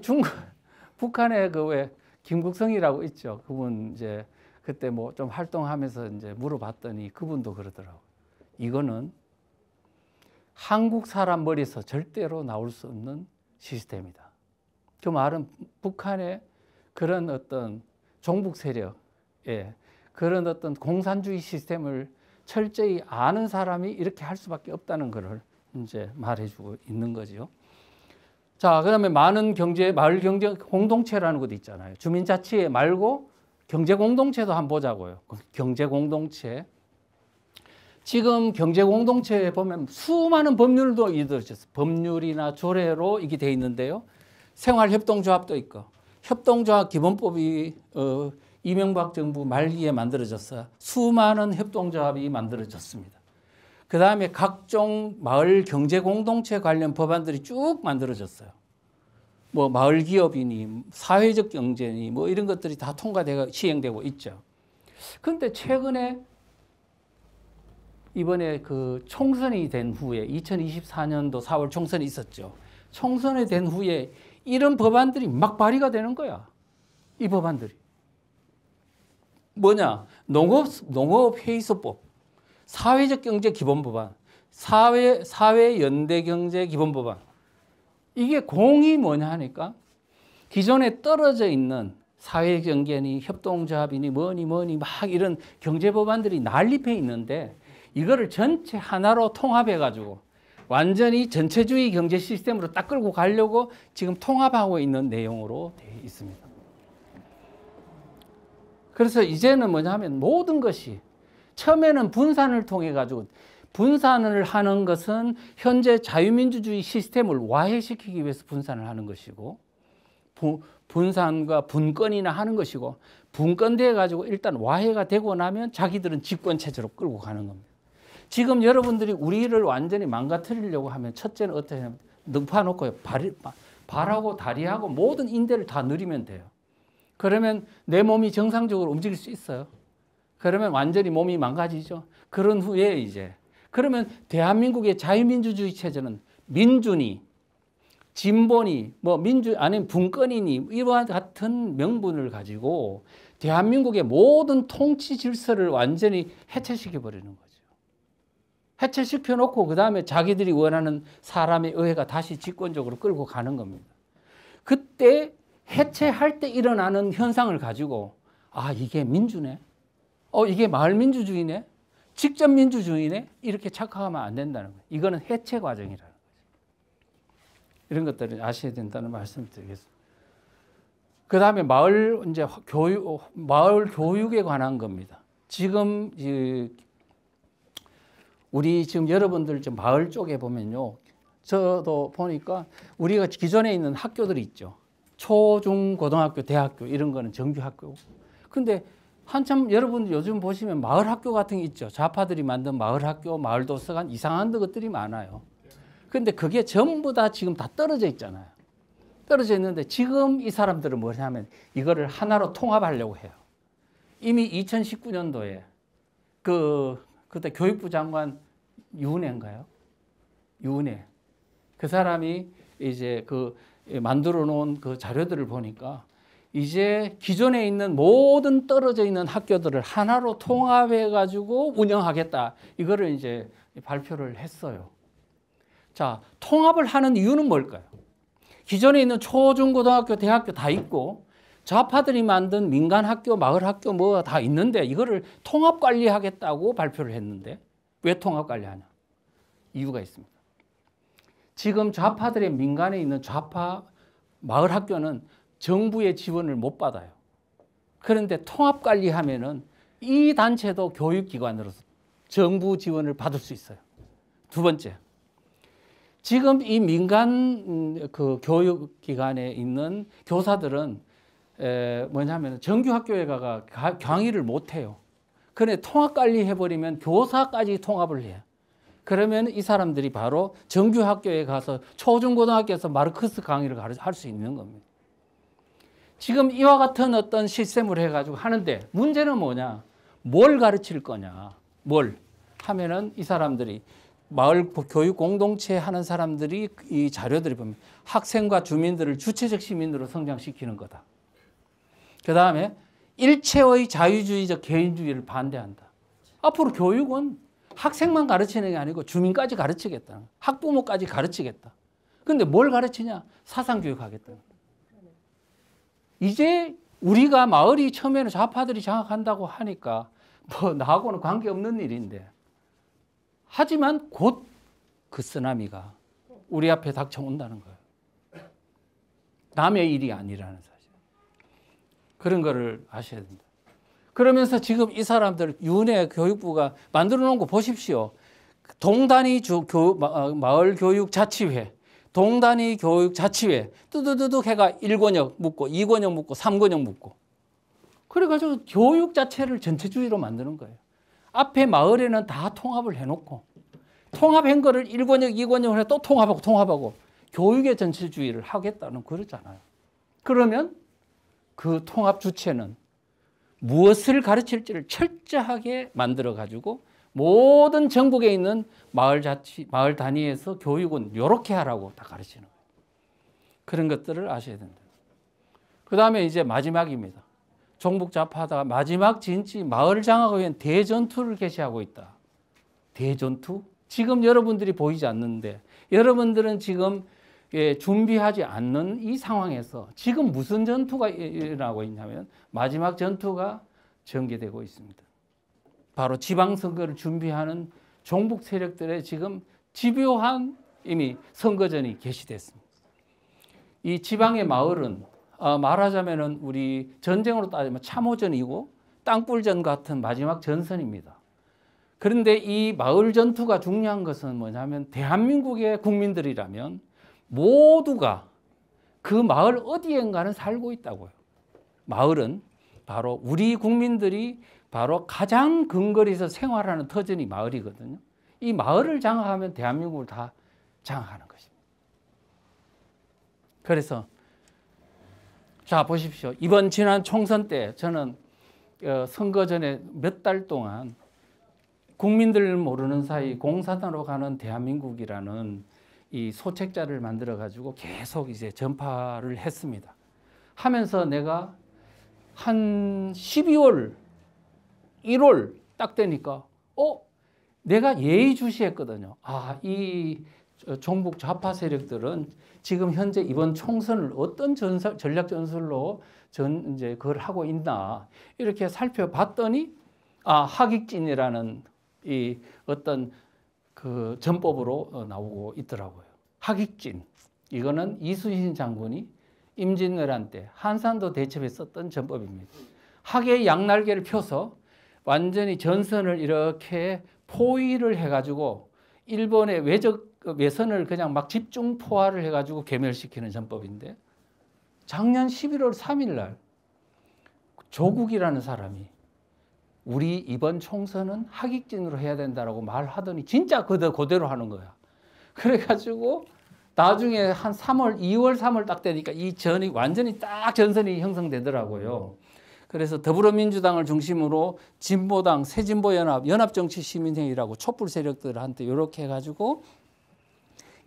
Speaker 2: 북한에 그 왜 김국성이라고 있죠. 그분 이제 그때 뭐 좀 활동하면서 이제 물어봤더니 그분도 그러더라고. 이거는 한국 사람 머리에서 절대로 나올 수 없는 시스템이다. 그 말은 북한의 그런 어떤 종북 세력의 그런 어떤 공산주의 시스템을 철저히 아는 사람이 이렇게 할 수밖에 없다는 것을 이제 말해주고 있는 거죠. 자, 그다음에 많은 마을 경제 공동체라는 것도 있잖아요. 주민자치회 말고 경제 공동체도 한번 보자고요. 경제 공동체. 지금 경제 공동체에 보면 수많은 법률도 이루어졌어요. 법률이나 조례로 이게 돼 있는데요. 생활협동조합도 있고 협동조합 기본법이 이명박 정부 말기에 만들어졌어요. 수많은 협동조합이 만들어졌습니다. 그 다음에 각종 마을 경제 공동체 관련 법안들이 쭉 만들어졌어요. 뭐 마을 기업이니 사회적 경제니 뭐 이런 것들이 다 통과되고 시행되고 있죠. 그런데 최근에 이번에 그 총선이 된 후에 2024년도 4월 총선이 있었죠. 총선이 된 후에 이런 법안들이 막 발의가 되는 거야. 이 법안들이. 뭐냐? 농업회의소법, 사회적 경제 기본법안, 사회 연대 경제 기본법안. 이게 공이 뭐냐 하니까 기존에 떨어져 있는 사회 경제니 협동조합이니 뭐니 막 이런 경제 법안들이 난립해 있는데 이거를 전체 하나로 통합해 가지고 완전히 전체주의 경제 시스템으로 딱 끌고 가려고 지금 통합하고 있는 내용으로 되어 있습니다. 그래서 이제는 뭐냐 하면 모든 것이 처음에는 분산을 통해 가지고 분산을 하는 것은 현재 자유민주주의 시스템을 와해시키기 위해서 분산을 하는 것이고 분산과 분권이나 하는 것이고 분권돼 가지고 일단 와해가 되고 나면 자기들은 집권체제로 끌고 가는 겁니다. 지금 여러분들이 우리를 완전히 망가뜨리려고 하면 첫째는 어떻게 하냐면 눕혀놓고 발하고 다리하고 모든 인대를 다 누리면 돼요. 그러면 내 몸이 정상적으로 움직일 수 있어요. 그러면 완전히 몸이 망가지죠. 그런 후에 이제 그러면 대한민국의 자유민주주의 체제는 민주니 진보니 뭐 민주 아니면 분권이니 이와 같은 명분을 가지고 대한민국의 모든 통치 질서를 완전히 해체시켜 버리는 거죠. 해체시켜 놓고 그다음에 자기들이 원하는 사람에 의해가 다시 집권적으로 끌고 가는 겁니다. 그때 해체할 때 일어나는 현상을 가지고 아, 이게 민주네. 이게 마을민주주의네. 직접민주주의네. 이렇게 착각하면 안 된다는 거예요. 이거는 해체 과정이라는 거죠. 이런 것들을 아셔야 된다는 말씀을 드리겠습니다. 그 다음에 마을 교육에 관한 겁니다. 지금 우리 지금 여러분들 좀 마을 쪽에 보면요. 저도 보니까 우리가 기존에 있는 학교들이 있죠. 초, 중, 고등학교, 대학교 이런 거는 정규 학교고. 근데 한참 여러분 요즘 보시면 마을 학교 같은 게 있죠. 좌파들이 만든 마을 학교, 마을 도서관 이상한 것들이 많아요. 근데 그게 전부 다 지금 다 떨어져 있잖아요. 떨어져 있는데 지금 이 사람들은 뭐냐면 이거를 하나로 통합하려고 해요. 이미 2019년도에 그때 교육부 장관 유은혜인가요? 유은혜. 그 사람이 이제 만들어 놓은 그 자료들을 보니까 이제 기존에 있는 모든 떨어져 있는 학교들을 하나로 통합해 가지고 운영하겠다. 이거를 이제 발표를 했어요. 자, 통합을 하는 이유는 뭘까요? 기존에 있는 초, 중, 고등학교, 대학교 다 있고 좌파들이 만든 민간 학교, 마을 학교 뭐 다 있는데 이거를 통합 관리하겠다고 발표를 했는데 왜 통합 관리하냐? 이유가 있습니다. 지금 좌파들의 민간에 있는 좌파 마을 학교는 정부의 지원을 못 받아요. 그런데 통합 관리하면은 이 단체도 교육기관으로서 정부 지원을 받을 수 있어요. 두 번째, 지금 이 민간 그 교육기관에 있는 교사들은 뭐냐면 정규 학교에 가가 강의를 못 해요. 그런데 통합 관리해버리면 교사까지 통합을 해요. 그러면 이 사람들이 바로 정규 학교에 가서 초중고등학교에서 마르크스 강의를 할 수 있는 겁니다. 지금 이와 같은 어떤 시스템을 해가지고 하는데 문제는 뭐냐? 뭘 가르칠 거냐? 뭘 하면은 이 사람들이 마을 교육 공동체 하는 사람들이 이 자료들이 보면 학생과 주민들을 주체적 시민으로 성장시키는 거다. 그 다음에 일체의 자유주의적 개인주의를 반대한다. 앞으로 교육은 학생만 가르치는 게 아니고 주민까지 가르치겠다. 학부모까지 가르치겠다. 근데 뭘 가르치냐? 사상교육 하겠다. 이제 우리가 마을이 처음에는 좌파들이 장악한다고 하니까 뭐 나하고는 관계없는 일인데, 하지만 곧 그 쓰나미가 우리 앞에 닥쳐온다는 거예요. 남의 일이 아니라는 사실. 그런 거를 아셔야 된다. 그러면서 지금 이 사람들 윤회 교육부가 만들어 놓은 거 보십시오. 동단위 마을 교육 자치회, 동단위 교육 자치회 뚜두두둑 해가 1권역 묻고 2권역 묻고 3권역 묻고, 그래가지고 교육 자체를 전체주의로 만드는 거예요. 앞에 마을에는 다 통합을 해놓고 통합한 거를 1권역 2권역을 해 또 통합하고 교육의 전체주의를 하겠다는 그러잖아요. 그러면 그 통합 주체는 무엇을 가르칠지를 철저하게 만들어 가지고 모든 전국에 있는 마을 단위에서 교육은 이렇게 하라고 다 가르치는 거예요. 그런 것들을 아셔야 된다. 그 다음에 이제 마지막입니다. 종북 좌파다가 마지막 진지 마을 장악을 위한 대전투를 개시하고 있다. 대전투? 지금 여러분들이 보이지 않는데, 여러분들은 지금 준비하지 않는 이 상황에서 지금 무슨 전투가 일어나고 있냐면 마지막 전투가 전개되고 있습니다. 바로 지방선거를 준비하는 종북 세력들의 지금 집요한 이미 선거전이 개시됐습니다. 이 지방의 마을은 말하자면은 우리 전쟁으로 따지면 참호전이고 땅굴전 같은 마지막 전선입니다. 그런데 이 마을 전투가 중요한 것은 뭐냐면 대한민국의 국민들이라면 모두가 그 마을 어디엔가는 살고 있다고요. 마을은 바로 우리 국민들이 바로 가장 근거리에서 생활하는 터전이 마을이거든요. 이 마을을 장악하면 대한민국을 다 장악하는 것입니다. 그래서 자 보십시오. 이번 지난 총선 때 저는 선거 전에 몇 달 동안 국민들 모르는 사이 공산당으로 가는 대한민국이라는 이 소책자를 만들어 가지고 계속 이제 전파를 했습니다. 하면서 내가 한 12월, 1월 딱 되니까 내가 예의주시했거든요. 이 종북 좌파 세력들은 지금 현재 이번 총선을 어떤 전략 전술로 이제 그걸 하고 있나 이렇게 살펴봤더니 하객진이라는 이 어떤 그 전법으로 나오고 있더라고요. 하객진. 이거는 이순신 장군이 임진왜란 때 한산도 대첩에 썼던 전법입니다. 학의 양날개를 펴서 완전히 전선을 이렇게 포위를 해가지고 일본의 외선을 그냥 막 집중 포화를 해가지고 괴멸시키는 전법인데, 작년 11월 3일 날 조국이라는 사람이 우리 이번 총선은 하객진으로 해야 된다라고 말하더니 진짜 그대로 하는 거야. 그래가지고 나중에 한 2월 3월 딱 되니까 이 전이 완전히 딱 전선이 형성되더라고요. 그래서 더불어민주당을 중심으로 진보당, 새진보연합, 연합정치시민회의라고 촛불 세력들한테 이렇게 해가지고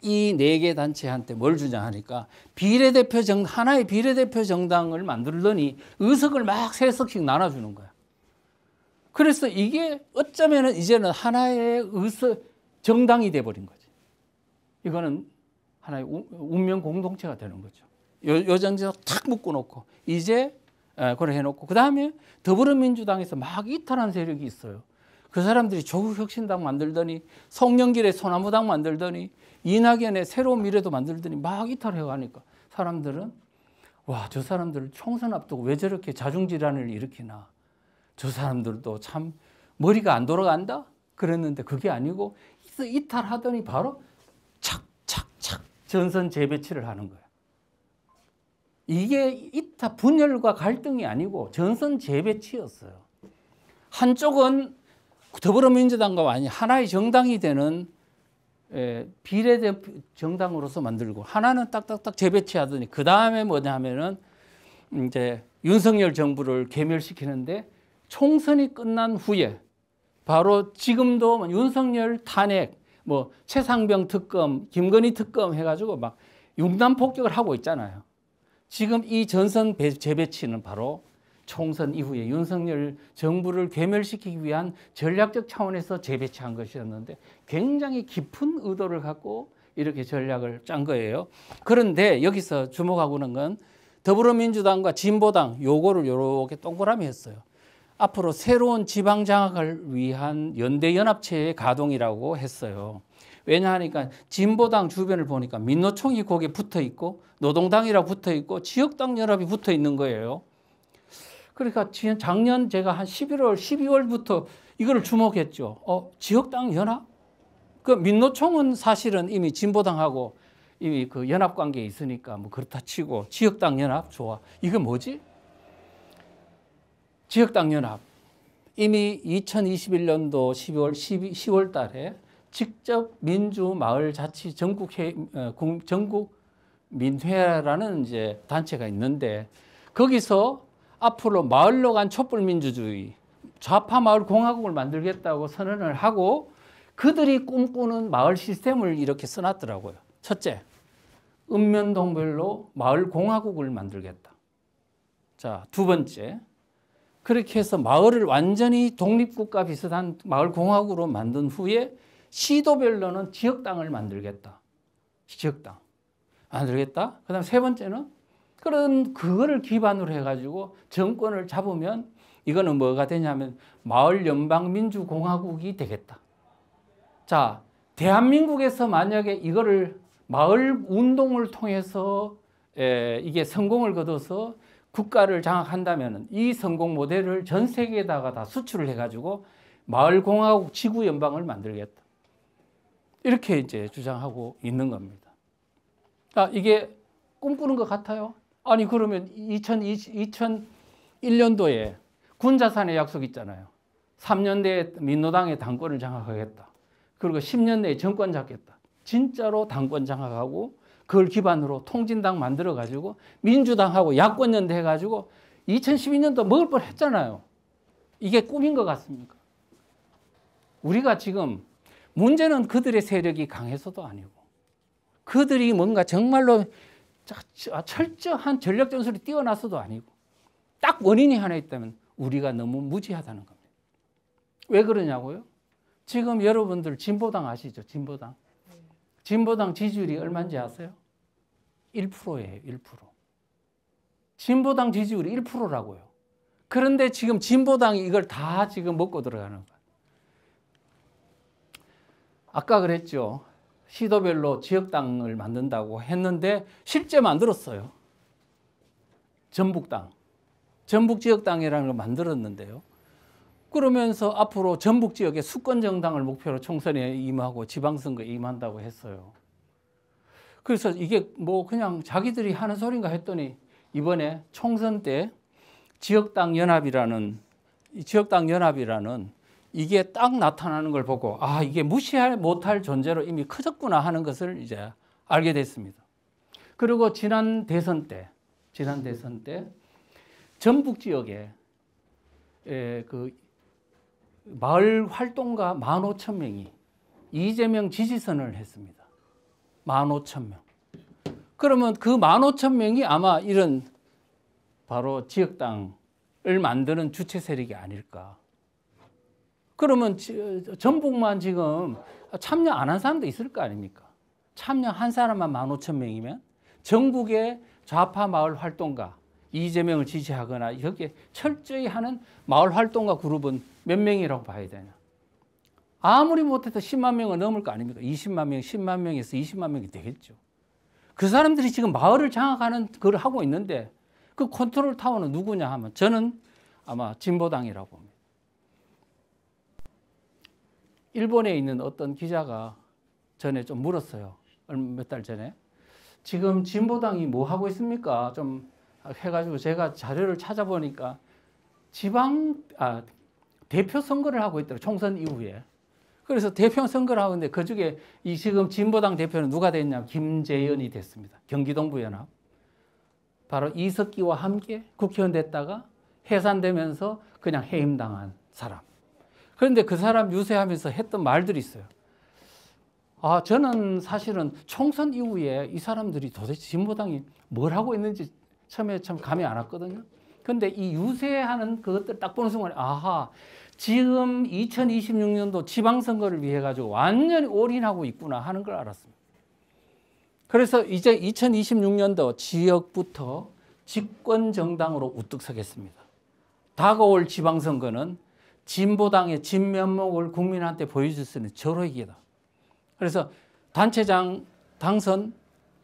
Speaker 2: 이 4개 단체한테 뭘 주냐 하니까 하나의 비례대표 정당을 만들더니 의석을 막 3석씩 나눠주는 거야. 그래서 이게 어쩌면 이제는 하나의 정당이 돼버린 거지. 이거는 하나의 운명 공동체가 되는 거죠. 요 정도 탁 묶어놓고 이제 그걸 해놓고 그 다음에 더불어민주당에서 막 이탈한 세력이 있어요. 그 사람들이 조국혁신당 만들더니 송영길의 소나무당 만들더니 이낙연의 새로운 미래도 만들더니 막 이탈해가니까 사람들은 저 사람들 총선 앞두고 왜 저렇게 자중질환을 일으키나, 저 사람들도 참 머리가 안 돌아간다 그랬는데 그게 아니고 이탈하더니 바로 착착착 전선 재배치를 하는 거야. 이게 분열과 갈등이 아니고 전선 재배치였어요. 한쪽은 더불어민주당과 하나의 정당이 되는 비례대표 정당으로서 만들고, 하나는 딱딱딱 재배치하더니 그 다음에 뭐냐 하면은 이제 윤석열 정부를 괴멸시키는데, 총선이 끝난 후에 바로 지금도 윤석열 탄핵 뭐 최상병 특검, 김건희 특검 해가지고 막 융단 폭격을 하고 있잖아요. 지금 이 전선 재배치는 바로 총선 이후에 윤석열 정부를 괴멸시키기 위한 전략적 차원에서 재배치한 것이었는데 굉장히 깊은 의도를 갖고 이렇게 전략을 짠 거예요. 그런데 여기서 주목하고는 건 더불어민주당과 진보당 요거를 요렇게 동그라미 했어요. 앞으로 새로운 지방 장악을 위한 연대 연합체의 가동이라고 했어요. 왜냐하니까 진보당 주변을 보니까 민노총이 거기에 붙어 있고 노동당이라고 붙어 있고 지역당 연합이 붙어 있는 거예요. 그러니까 작년 제가 한 11월, 12월부터 이거를 주목했죠. 지역당 연합? 그 민노총은 사실은 이미 진보당하고 이미 그 연합 관계에 있으니까 뭐 그렇다 치고 지역당 연합 좋아. 이게 뭐지? 지역당 연합. 이미 2021년도 10월 달에 직접 민주마을자치 전국민회라는 이제 단체가 있는데 거기서 앞으로 마을로 간 촛불민주주의, 좌파 마을 공화국을 만들겠다고 선언을 하고 그들이 꿈꾸는 마을 시스템을 이렇게 써놨더라고요. 첫째, 읍면동별로 마을 공화국을 만들겠다. 자, 두 번째, 그렇게 해서 마을을 완전히 독립국가 비슷한 마을 공화국으로 만든 후에 시도별로는 지역당을 만들겠다. 지역당 만들겠다. 그다음 세 번째는 그거를 기반으로 해가지고 정권을 잡으면 이거는 뭐가 되냐면 마을 연방민주공화국이 되겠다. 자, 대한민국에서 만약에 이거를 마을 운동을 통해서 이게 성공을 거둬서 국가를 장악한다면 이 성공 모델을 전 세계에다가 다 수출을 해가지고 마을공화국 지구연방을 만들겠다. 이렇게 이제 주장하고 있는 겁니다. 이게 꿈꾸는 것 같아요? 아니 그러면 2001년도에 군자산의 약속 있잖아요. 3년 내에 민노당의 당권을 장악하겠다. 그리고 10년 내에 정권 잡겠다. 진짜로 당권 장악하고 그걸 기반으로 통진당 만들어가지고 민주당하고 야권연대 해가지고 2012년도 먹을 뻔 했잖아요. 이게 꿈인 것 같습니까? 우리가 지금 문제는 그들의 세력이 강해서도 아니고 그들이 뭔가 정말로 철저한 전략 전술이 뛰어나서도 아니고 딱 원인이 하나 있다면 우리가 너무 무지하다는 겁니다. 왜 그러냐고요? 지금 여러분들 진보당 아시죠? 진보당. 진보당 지지율이 얼마인지 아세요? 1%예요. 1%. 진보당 지지율이 1%라고요. 그런데 지금 진보당이 이걸 다 지금 먹고 들어가는 거예요. 아까 그랬죠. 시도별로 지역당을 만든다고 했는데 실제 만들었어요. 전북당. 전북지역당이라는 걸 만들었는데요. 그러면서 앞으로 전북 지역의 수권정당을 목표로 총선에 임하고 지방선거에 임한다고 했어요. 그래서 이게 뭐 그냥 자기들이 하는 소린가 했더니 이번에 총선 때 지역당 연합이라는 이게 딱 나타나는 걸 보고 이게 무시할 못할 존재로 이미 커졌구나 하는 것을 이제 알게 됐습니다. 그리고 지난 대선 때 전북 지역에 그 마을 활동가 15,000명이 이재명 지지선을 했습니다. 15,000명. 그러면 그 15,000명이 아마 이런 바로 지역당을 만드는 주체 세력이 아닐까. 그러면 전북만 지금 참여 안 한 사람도 있을 거 아닙니까? 참여한 사람만 15,000명이면 전국의 좌파 마을 활동가, 이재명을 지지하거나 여기에 철저히 하는 마을 활동가 그룹은 몇 명이라고 봐야 되냐? 아무리 못해도 10만 명은 넘을 거 아닙니까? 20만 명, 10만 명에서 20만 명이 되겠죠. 그 사람들이 지금 마을을 장악하는 걸 하고 있는데 그 컨트롤 타워는 누구냐 하면 저는 아마 진보당이라고 봅니다. 일본에 있는 어떤 기자가 전에 좀 물었어요. 몇 달 전에. 지금 진보당이 뭐 하고 있습니까? 좀 해가지고 제가 자료를 찾아보니까 대표 선거를 하고 있더라고요. 총선 이후에. 그래서 대표 선거를 하고 있는데 그중에 이 지금 진보당 대표는 누가 됐냐면 김재현이 됐습니다. 경기동부연합. 바로 이석기와 함께 국회의원 됐다가 해산되면서 그냥 해임당한 사람. 그런데 그 사람 유세하면서 했던 말들이 있어요. 저는 사실은 총선 이후에 이 사람들이 도대체 진보당이 뭘 하고 있는지 처음에 참 감이 안 왔거든요. 근데 이 유세하는 그것들 딱 보는 순간에 지금 2026년도 지방선거를 위해 가지고 완전히 올인하고 있구나 하는 걸 알았습니다. 그래서 이제 2026년도 지역부터 집권 정당으로 우뚝 서겠습니다. 다가올 지방선거는 진보당의 진면목을 국민한테 보여줄 수 있는 절호의 기회다. 그래서 단체장 당선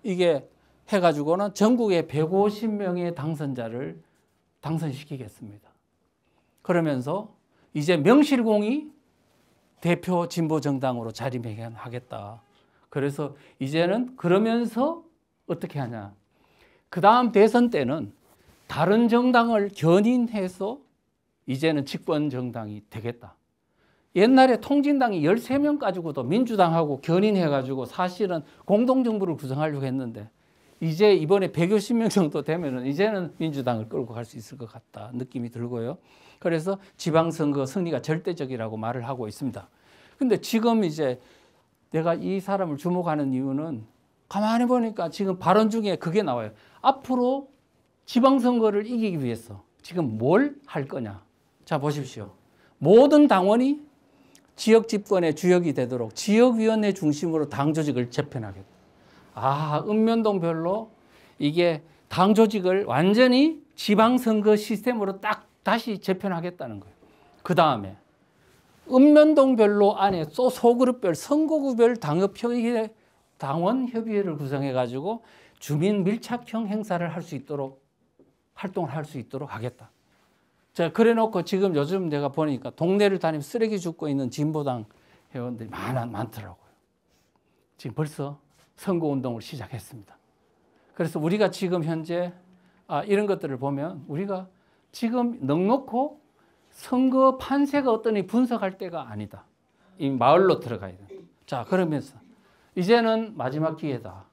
Speaker 2: 이게 해가지고는 전국에 150명의 당선자를 당선시키겠습니다. 그러면서 이제 명실공히 대표 진보 정당으로 자리매김하겠다. 그래서 이제는 그러면서 어떻게 하냐. 그 다음 대선 때는 다른 정당을 견인해서 이제는 집권 정당이 되겠다. 옛날에 통진당이 13명 가지고도 민주당하고 견인해가지고 사실은 공동정부를 구성하려고 했는데 이제 이번에 150명 정도 되면은 이제는 민주당을 끌고 갈 수 있을 것 같다 느낌이 들고요. 그래서 지방선거 승리가 절대적이라고 말을 하고 있습니다. 근데 지금 이제 내가 이 사람을 주목하는 이유는 가만히 보니까 지금 발언 중에 그게 나와요. 앞으로 지방선거를 이기기 위해서 지금 뭘 할 거냐. 자, 보십시오. 모든 당원이 지역 집권의 주역이 되도록 지역위원회 중심으로 당 조직을 재편하겠다. 읍면동별로 이게 당 조직을 완전히 지방선거 시스템으로 딱 다시 재편하겠다는 거예요. 그 다음에 읍면동별로 안에 소그룹별 선거구별 당원협의회를 구성해가지고 주민 밀착형 행사를 할 수 있도록 활동을 할 수 있도록 하겠다. 자, 그래 놓고 지금 요즘 내가 보니까 동네를 다니면서 쓰레기 줍고 있는 진보당 회원들이 많더라고요. 지금 벌써 선거운동을 시작했습니다. 그래서 우리가 지금 현재 이런 것들을 보면 우리가 지금 넉넉히 선거 판세가 어떠니 분석할 때가 아니다. 이 마을로 들어가야 돼. 자, 그러면서 이제는 마지막 기회다.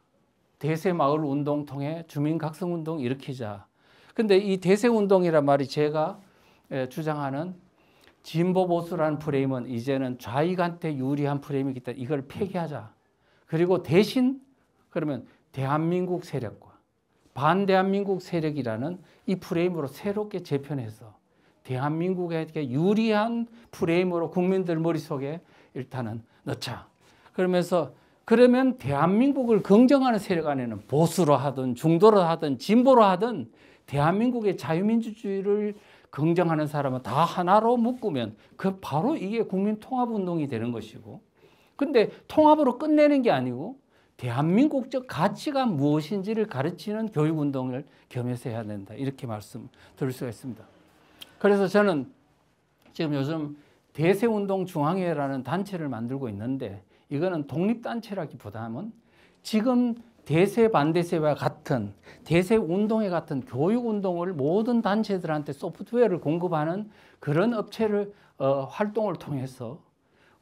Speaker 2: 대세마을 운동 통해 주민각성운동 일으키자. 근데 이 대세운동이란 말이 제가 주장하는 진보보수라는 프레임은 이제는 좌익한테 유리한 프레임이기 때문에 이걸 폐기하자. 그리고 대신 그러면 대한민국 세력과 반대한민국 세력이라는 이 프레임으로 새롭게 재편해서 대한민국에게 유리한 프레임으로 국민들 머릿속에 일단은 넣자. 그러면 대한민국을 긍정하는 세력 안에는 보수로 하든 중도로 하든 진보로 하든 대한민국의 자유민주주의를 긍정하는 사람은 다 하나로 묶으면 바로 이게 국민통합운동이 되는 것이고, 근데 통합으로 끝내는 게 아니고 대한민국적 가치가 무엇인지를 가르치는 교육운동을 겸해서 해야 된다. 이렇게 말씀드릴 수가 있습니다. 그래서 저는 지금 요즘 대세운동중앙회라는 단체를 만들고 있는데 이거는 독립단체라기보다는 지금 대세 반대세와 같은 대세운동회 같은 교육운동을 모든 단체들한테 소프트웨어를 공급하는 그런 업체를 활동을 통해서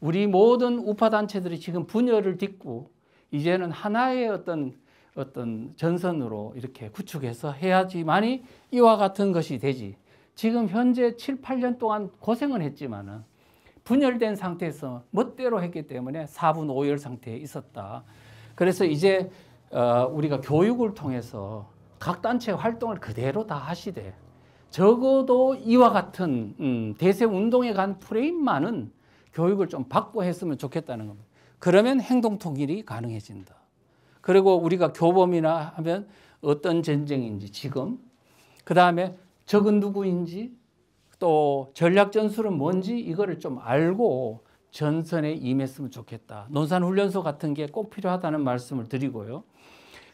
Speaker 2: 우리 모든 우파단체들이 지금 분열을 딛고 이제는 하나의 어떤 전선으로 이렇게 구축해서 해야지만이 이와 같은 것이 되지. 지금 현재 7, 8년 동안 고생은 했지만은 분열된 상태에서 멋대로 했기 때문에 4분 5열 상태에 있었다. 그래서 이제 우리가 교육을 통해서 각 단체 활동을 그대로 다 하시되 적어도 이와 같은 대세 운동에 간 프레임만은 교육을 좀 받고 했으면 좋겠다는 겁니다. 그러면 행동 통일이 가능해진다. 그리고 우리가 교범이나 하면 어떤 전쟁인지 지금, 그 다음에 적은 누구인지, 또 전략 전술은 뭔지 이거를 좀 알고 전선에 임했으면 좋겠다. 논산훈련소 같은 게 꼭 필요하다는 말씀을 드리고요.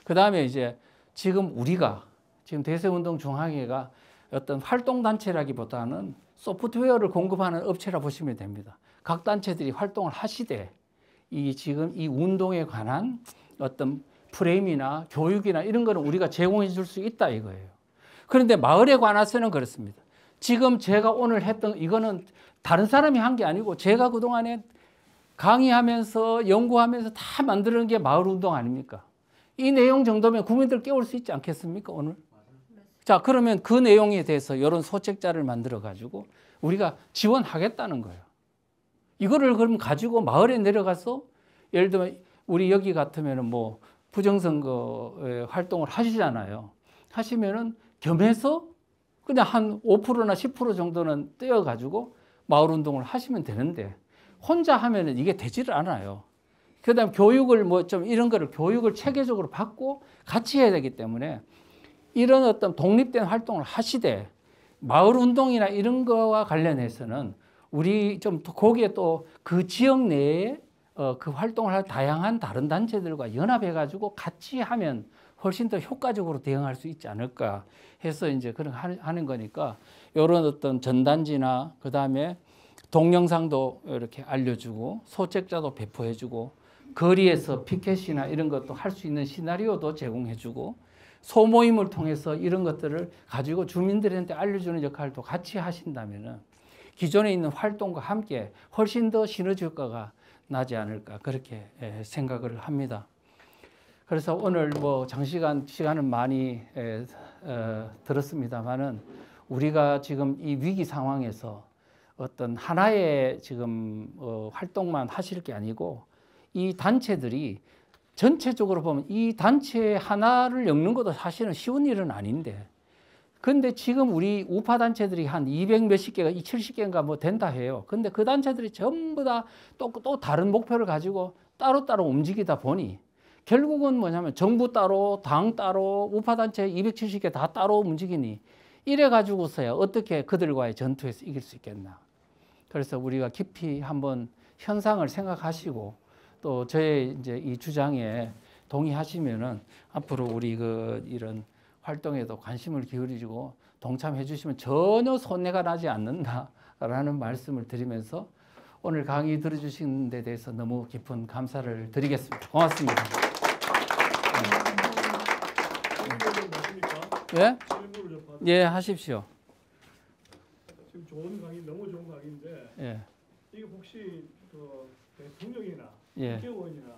Speaker 2: 그 다음에 이제 지금 우리가 지금 대세운동중앙회가 어떤 활동단체라기보다는 소프트웨어를 공급하는 업체라 보시면 됩니다. 각 단체들이 활동을 하시되 지금 이 운동에 관한 어떤 프레임이나 교육이나 이런 거는 우리가 제공해 줄 수 있다 이거예요. 그런데 마을에 관해서는 그렇습니다. 지금 제가 오늘 했던 이거는 다른 사람이 한 게 아니고 제가 그동안에 강의하면서 연구하면서 다 만드는 게 마을운동 아닙니까? 이 내용 정도면 국민들 깨울 수 있지 않겠습니까 오늘? 자, 그러면 그 내용에 대해서 이런 소책자를 만들어 가지고 우리가 지원하겠다는 거예요. 이거를 그럼 가지고 마을에 내려가서 예를 들면 우리 여기 같으면은 뭐 부정선거 활동을 하시잖아요. 하시면은 겸해서 그냥 한 5%나 10% 정도는 떼어가지고 마을 운동을 하시면 되는데 혼자 하면은 이게 되지를 않아요. 그다음 교육을 뭐 좀 이런 거를 교육을 체계적으로 받고 같이 해야 되기 때문에 이런 어떤 독립된 활동을 하시되 마을 운동이나 이런 거와 관련해서는 우리 좀 거기에 또 그 지역 내에 그 활동을 할 다양한 다른 단체들과 연합해가지고 같이 하면 훨씬 더 효과적으로 대응할 수 있지 않을까 해서 이제 그런 하는 거니까 이런 어떤 전단지나 그 다음에 동영상도 이렇게 알려주고 소책자도 배포해주고 거리에서 피켓이나 이런 것도 할 수 있는 시나리오도 제공해주고 소모임을 통해서 이런 것들을 가지고 주민들한테 알려주는 역할도 같이 하신다면은 기존에 있는 활동과 함께 훨씬 더 시너지 효과가 나지 않을까 그렇게 생각을 합니다. 그래서 오늘 뭐 장시간 시간은 많이 들었습니다만은 우리가 지금 이 위기 상황에서 어떤 하나의 지금 활동만 하실 게 아니고 이 단체들이 전체적으로 보면 이 단체 하나를 엮는 것도 사실은 쉬운 일은 아닌데 근데 지금 우리 우파 단체들이 한 200 몇십 개가 70개인가 뭐 된다 해요. 근데 그 단체들이 전부 다 또 다른 목표를 가지고 따로따로 움직이다 보니 결국은 뭐냐면 정부 따로 당 따로 우파 단체 270개 다 따로 움직이니 이래 가지고서야 어떻게 그들과의 전투에서 이길 수 있겠나. 그래서 우리가 깊이 한번 현상을 생각하시고 또 저의 이제 이 주장에 동의하시면은 앞으로 우리 이런 활동에도 관심을 기울이고 동참해 주시면 전혀 손해가 나지 않는다라는 말씀을 드리면서 오늘 강의 들어주신 데 대해서 너무 깊은 감사를 드리겠습니다. 고맙습니다. 예? 예, 하십시오.
Speaker 4: 지금 좋은 강의, 너무 좋은 강의인데
Speaker 2: 예.
Speaker 4: 이게 혹시 그 대통령이나
Speaker 2: 예.
Speaker 4: 국회의원이나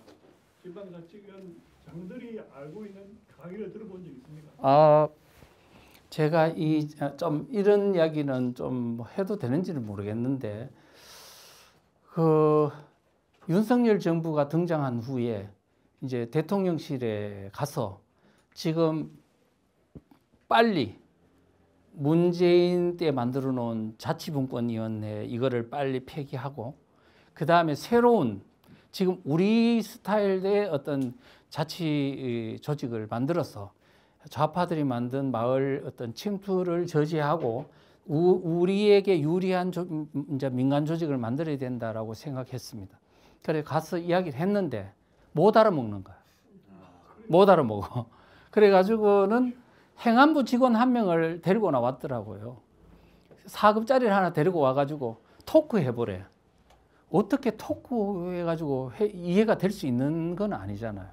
Speaker 4: 지방자치위원장들이 알고 있는 강의를 들어본 적 있습니까?
Speaker 2: 제가 좀 이런 이야기는 좀 해도 되는지는 모르겠는데 그 윤석열 정부가 등장한 후에 이제 대통령실에 가서 지금 빨리 문재인 때 만들어 놓은 자치분권위원회 이거를 빨리 폐기하고 그 다음에 새로운 지금 우리 스타일의 어떤 자치 조직을 만들어서 좌파들이 만든 마을 어떤 침투를 저지하고 우리에게 유리한 이제 민간 조직을 만들어야 된다라고 생각했습니다. 그래 가서 이야기를 했는데 못 알아먹는 거야. 못 알아먹어. 그래가지고는 행안부 직원 한 명을 데리고 나왔더라고요. 4급짜리를 하나 데리고 와가지고 토크 해보래. 어떻게 토크 해가지고 이해가 될 수 있는 건 아니잖아요.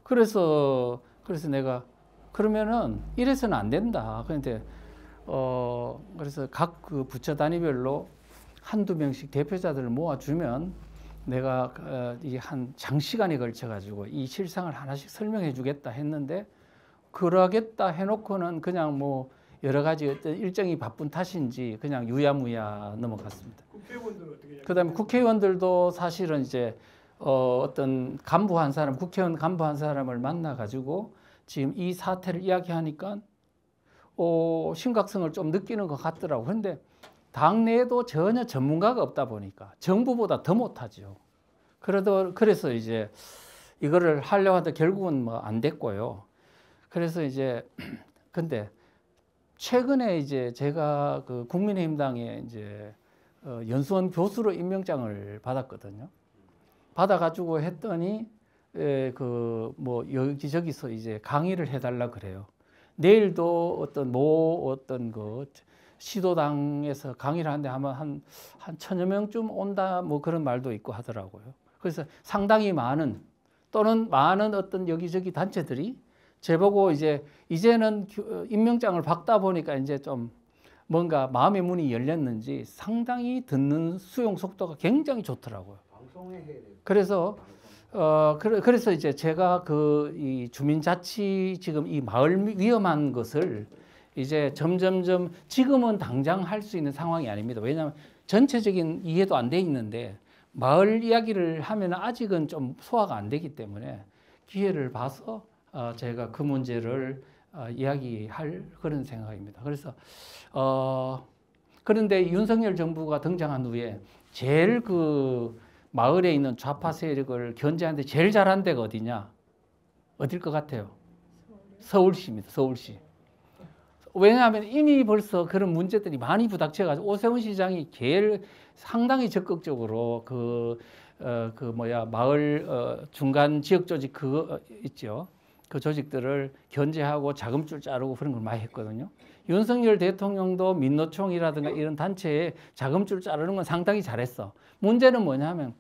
Speaker 2: 그래서 내가 그러면은 이래서는 안 된다. 그런데 그래서 각 그 부처 단위별로 한두 명씩 대표자들을 모아주면 내가 이 한 장시간에 걸쳐가지고 이 실상을 하나씩 설명해 주겠다 했는데 그러겠다 해놓고는 그냥 뭐 여러 가지 어떤 일정이 바쁜 탓인지 그냥 유야무야 넘어갔습니다.
Speaker 4: 국회의원들은 어떻게?
Speaker 2: 그다음에 국회의원들도 사실은 이제 어떤 간부 한 사람, 국회의원 간부 한 사람을 만나가지고 지금 이 사태를 이야기하니까 심각성을 좀 느끼는 것 같더라고. 그런데 당내에도 전혀 전문가가 없다 보니까 정부보다 더 못하죠. 그래서 이제 이거를 하려고 하다 결국은 뭐 안 됐고요. 그래서 이제 근데 최근에 이제 제가 그 국민의힘당에 이제 연수원 교수로 임명장을 받았거든요. 받아가지고 했더니 그 뭐 여기저기서 이제 강의를 해달라 그래요. 내일도 어떤 그 시도당에서 강의를 하는데 아마 한 1000여 명쯤 온다 뭐 그런 말도 있고 하더라고요. 그래서 상당히 많은 어떤 여기저기 단체들이 제보고 이제는 임명장을 받다 보니까 이제 좀 뭔가 마음의 문이 열렸는지 상당히 듣는 수용 속도가 굉장히 좋더라고요. 그래서 그래서 이제 제가 이 주민자치 지금 이 마을 위험한 것을 이제 점점점 지금은 당장 할 수 있는 상황이 아닙니다. 왜냐하면 전체적인 이해도 안 돼 있는데 마을 이야기를 하면 아직은 좀 소화가 안 되기 때문에 기회를 봐서 제가 그 문제를 이야기할 그런 생각입니다. 그래서 그런데 윤석열 정부가 등장한 후에 제일 그 마을에 있는 좌파 세력을 견제하는데 제일 잘한 데가 어디냐? 어딜 것 같아요? 서울시입니다. 서울시. 왜냐하면 이미 벌써 그런 문제들이 많이 부닥쳐가지고 오세훈 시장이 제일 상당히 적극적으로 마을 중간 지역 조직 그거 있죠. 그 조직들을 견제하고 자금줄 자르고 그런 걸 많이 했거든요. 윤석열 대통령도 민노총이라든가 이런 단체에 자금줄 자르는 건 상당히 잘했어. 문제는 뭐냐면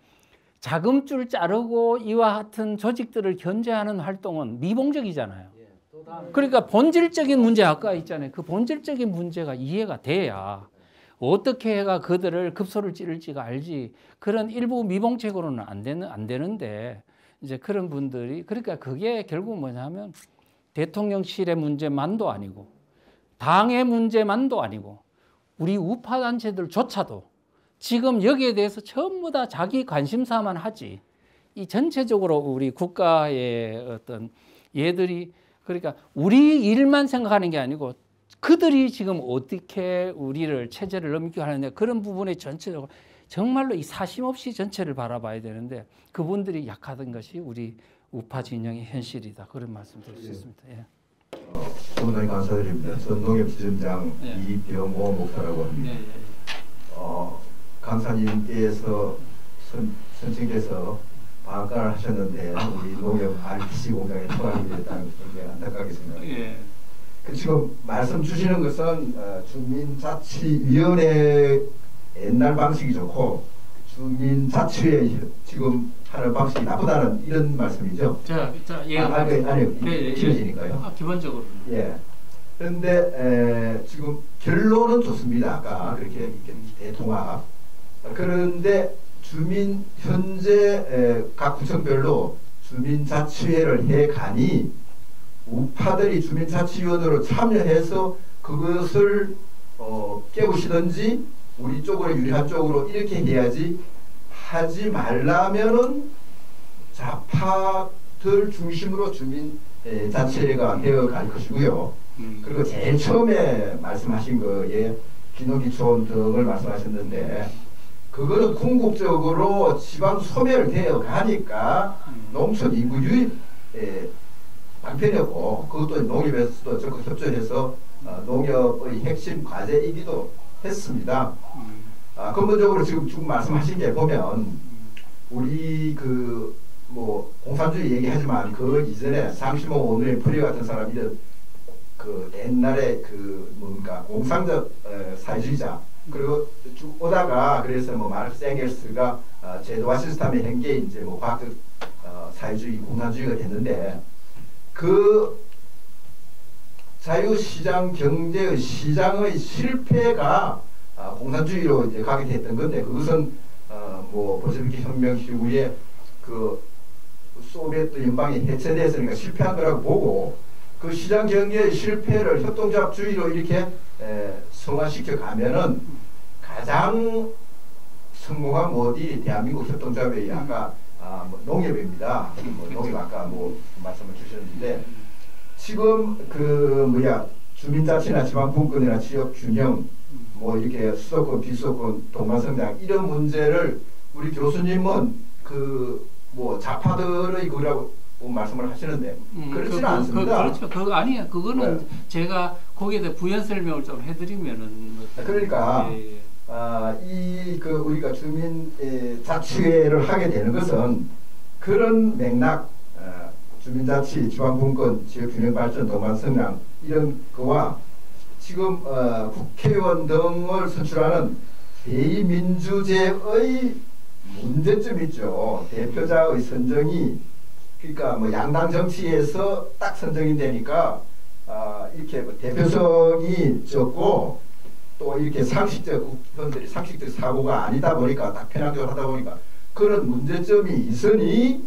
Speaker 2: 자금줄 자르고 이와 같은 조직들을 견제하는 활동은 미봉적이잖아요. 그러니까 본질적인 문제 아까 있잖아요. 그 본질적인 문제가 이해가 돼야 어떻게 해가 그들을 급소를 찌를지가 알지. 그런 일부 미봉책으로는 안 되는데 이제 그런 분들이 그러니까 그게 결국 뭐냐면 대통령실의 문제만도 아니고 당의 문제만도 아니고 우리 우파 단체들조차도 지금 여기에 대해서 전부 다 자기 관심사만 하지. 이 전체적으로 우리 국가의 어떤 얘들이 그러니까 우리 일만 생각하는 게 아니고 그들이 지금 어떻게 우리를 체제를 넘겨가느냐 그런 부분에 전체적으로 정말로 이 사심 없이 전체를 바라봐야 되는데 그분들이 약하던 것이 우리 우파 진영의 현실이다. 그런 말씀드릴 수 있습니다. 예.
Speaker 5: 너무나 감사드립니다. 전 농협지점장 이병호 목사라고 합니다. 강사님께서 선생님께서 방학을 하셨는데 우리 농협 RPC 공장에 통합이 됐다는 것을 굉장히 안타깝게 생각합니다. 지금 말씀 주시는 것은 주민자치위원회 옛날 방식이 좋고 주민자치회 지금 하는 방식이 나쁘다는 이런 말씀이죠. 아니요. 길어지니까요.
Speaker 2: 기본적으로.
Speaker 5: 예. 그런데 지금 결론은 좋습니다. 아까 그렇게 대통합. 그런데 현재 각 구청별로 주민자치회를 해가니 우파들이 주민자치위원으로 참여해서 그것을 깨우시든지 우리 쪽으로 유리한 쪽으로 이렇게 해야지 하지 말라면은 좌파들 중심으로 주민자치회가 되어갈 것이고요. 그리고 제일 처음에 말씀하신 거에 기농기촌 등을 말씀하셨는데 그거는 궁극적으로 지방 소멸되어 가니까 농촌 인구 유입 방편이었고 그것도 농협에서도 적극 협조해서 농협의 핵심 과제이기도 했습니다. 근본적으로 지금 말씀하신 게 보면 우리 공산주의 얘기하지만 그 이전에 상시모 오늘의 프리 같은 사람이 그 옛날에 공상적 사회주의자 그리고 쭉 오다가 그래서 마르크스 앵겔스가 제도화 시스템의 hen계 이제 과학적 사회주의 공산주의가 됐는데 그 자유시장 경제의 시장의 실패가 공산주의로 이제 가게 됐던 건데 그것은 볼셰비키 혁명 이후에 그 소비에트 연방이 해체됐으니까 실패한 거라고 보고 그 시장 경제의 실패를 협동조합주의로 이렇게 성화시켜 가면은 가장 성공한 모델이 대한민국 협동조합의 아까 농협입니다. 농협 아까 말씀을 주셨는데 지금 주민자치나 지방분권이나 지역균형 이렇게 수도권 비수도권 동반성장 이런 문제를 우리 교수님은 좌파들의 그거라고 말씀을 하시는데 그렇지는 않습니다.
Speaker 2: 그렇죠. 그거 아니에요. 그거는 제가 거기에 대해 부연 설명을 좀 해드리면은
Speaker 5: 그러니까 우리가 주민 자치회를 하게 되는 것은 그런 맥락 주민자치, 지방분권, 지역균형 발전, 동반성장 이런 거와 지금 국회의원 등을 선출하는 대의민주제의 문제점이 있죠. 대표자의 선정이 그러니까 양당 정치에서 딱 선정이 되니까 이렇게 대표성이 적고 또 이렇게 상식적 국회의원들이 상식적 사고가 아니다 보니까 딱 편향적으로 하다 보니까 그런 문제점이 있으니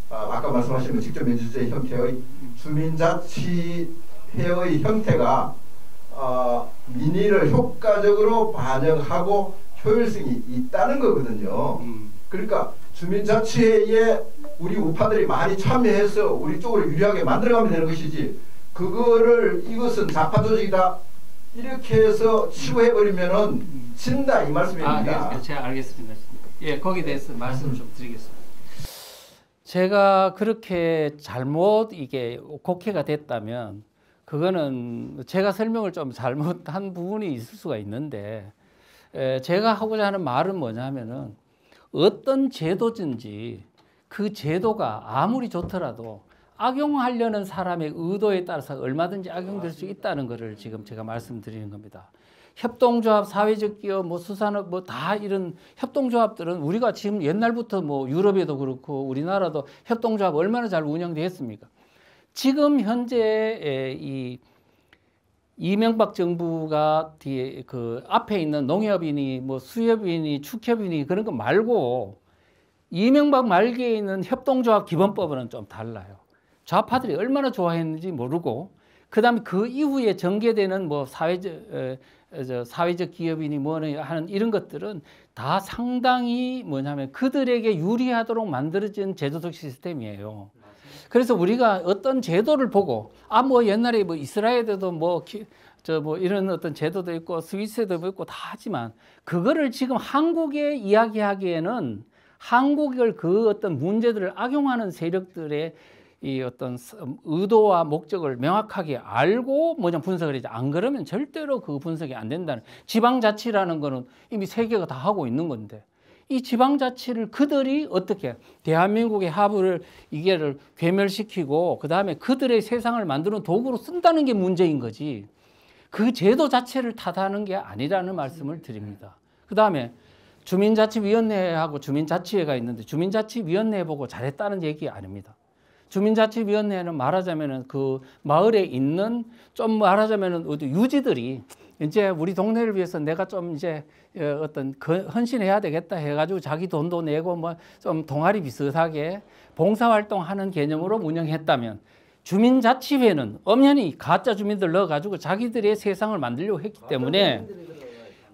Speaker 5: 아까 말씀하신 직접 민주주의 형태의 주민자치회의 형태가 민의를 효과적으로 반영하고 효율성이 있다는 거거든요. 그러니까 주민자치회에 우리 우파들이 많이 참여해서 우리 쪽을 유리하게 만들어가면 되는 것이지, 그거를 이것은 좌파 조직이다 이렇게 해서 치부해버리면은 진다 이 말씀입니다.
Speaker 2: 예, 제가 알겠습니다. 예, 거기에 대해서 말씀 좀 드리겠습니다. 제가 그렇게 잘못 이게 곡해가 됐다면 그거는 제가 설명을 좀 잘못한 부분이 있을 수가 있는데, 제가 하고자 하는 말은 뭐냐면은 어떤 제도든지 그 제도가 아무리 좋더라도 악용하려는 사람의 의도에 따라서 얼마든지 악용될 수 있다는 것을 지금 제가 말씀드리는 겁니다. 협동조합, 사회적 기업, 뭐 수산업, 뭐 다 이런 협동조합들은 우리가 지금 옛날부터 뭐 유럽에도 그렇고 우리나라도 협동조합 얼마나 잘 운영되어 있습니까? 지금 현재 이 이명박 정부가 뒤에 그 앞에 있는 농협이니 뭐 수협이니 축협이니 그런 거 말고 이명박 말기에 있는 협동조합 기본법은 좀 달라요. 좌파들이 얼마나 좋아했는지 모르고, 그다음에 그 이후에 전개되는 뭐 사회적 기업이니 뭐니 하는 이런 것들은 다 상당히 뭐냐면 그들에게 유리하도록 만들어진 제도적 시스템이에요. 그래서 우리가 어떤 제도를 보고 뭐 옛날에 뭐 이스라엘에도 뭐 이런 어떤 제도도 있고 스위스에도 있고 다 하지만, 그거를 지금 한국에 이야기하기에는 한국을 그 어떤 문제들을 악용하는 세력들의 이 어떤 의도와 목적을 명확하게 알고 뭐냐 분석을 해야지, 안 그러면 절대로 그 분석이 안 된다는. 지방자치라는 거는 이미 세계가 다 하고 있는 건데, 이 지방자치를 그들이 어떻게 대한민국의 하부를 이게를 괴멸시키고 그 다음에 그들의 세상을 만드는 도구로 쓴다는 게 문제인 거지, 그 제도 자체를 탓하는 게 아니라는 말씀을 드립니다. 그 다음에 주민자치위원회하고 주민자치회가 있는데 주민자치위원회 보고 잘했다는 얘기 아닙니다. 주민자치위원회는 말하자면은 그 마을에 있는 좀 말하자면은 유지들이 이제 우리 동네를 위해서 내가 좀 이제 어떤 헌신해야 되겠다 해가지고 자기 돈도 내고 뭐 좀 동아리 비슷하게 봉사활동하는 개념으로 운영했다면, 주민자치회는 엄연히 가짜 주민들 넣어가지고 자기들의 세상을 만들려고 했기 때문에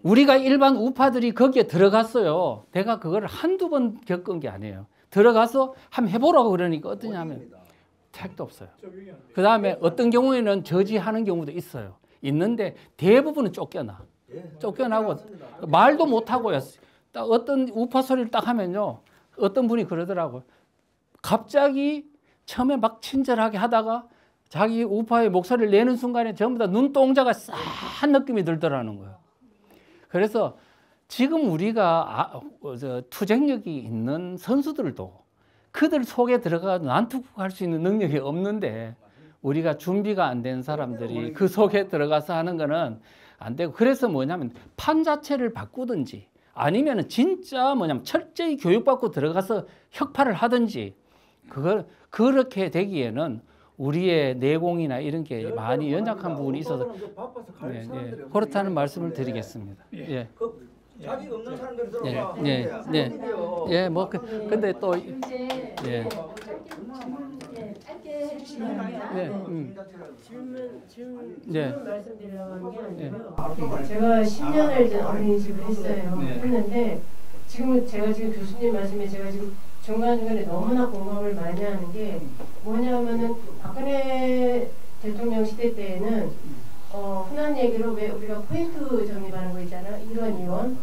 Speaker 2: 우리가 일반 우파들이 거기에 들어갔어요. 내가 그걸 한두 번 겪은 게 아니에요. 들어가서 한번 해보라고 그러니까 어떠냐면 택도 없어요. 그 다음에 어떤 경우에는 저지하는 경우도 있어요. 있는데 대부분은 쫓겨나고 말도 못하고요. 딱 어떤 우파 소리를 딱 하면요, 어떤 분이 그러더라고요. 갑자기 처음에 막 친절하게 하다가 자기 우파의 목소리를 내는 순간에 전부 다 눈동자가 싸한 느낌이 들더라는 거예요. 그래서 지금 우리가 투쟁력이 있는 선수들도 그들 속에 들어가서 난투할 수 있는 능력이 없는데, 우리가 준비가 안 된 사람들이 그 속에 들어가서 하는 거는 안 되고, 그래서 뭐냐면 판 자체를 바꾸든지 아니면 진짜 뭐냐면 철저히 교육받고 들어가서 혁파를 하든지, 그걸 그렇게 되기에는 우리의 내공이나 이런 게 많이 연약한 부분이 있어서 그렇다는 말씀을 드리겠습니다. 예.
Speaker 6: 자기 없는 사람들
Speaker 2: 들어가. 뭐 근데 또 예.
Speaker 7: 짧게 해주시면 질문 말씀드리려고 하는 게 아니고요. 제가 10년을 이제 어린이집을 했어요. 했는데 제가 지금 교수님 말씀에 제가 지금 중간중간에 너무나 공감을 많이 하는 게 뭐냐면은 박근혜 대통령 시대 때에는 흔한 얘기로 왜 우리가 포인트 적립하는 거 있잖아요. 1원, 2원.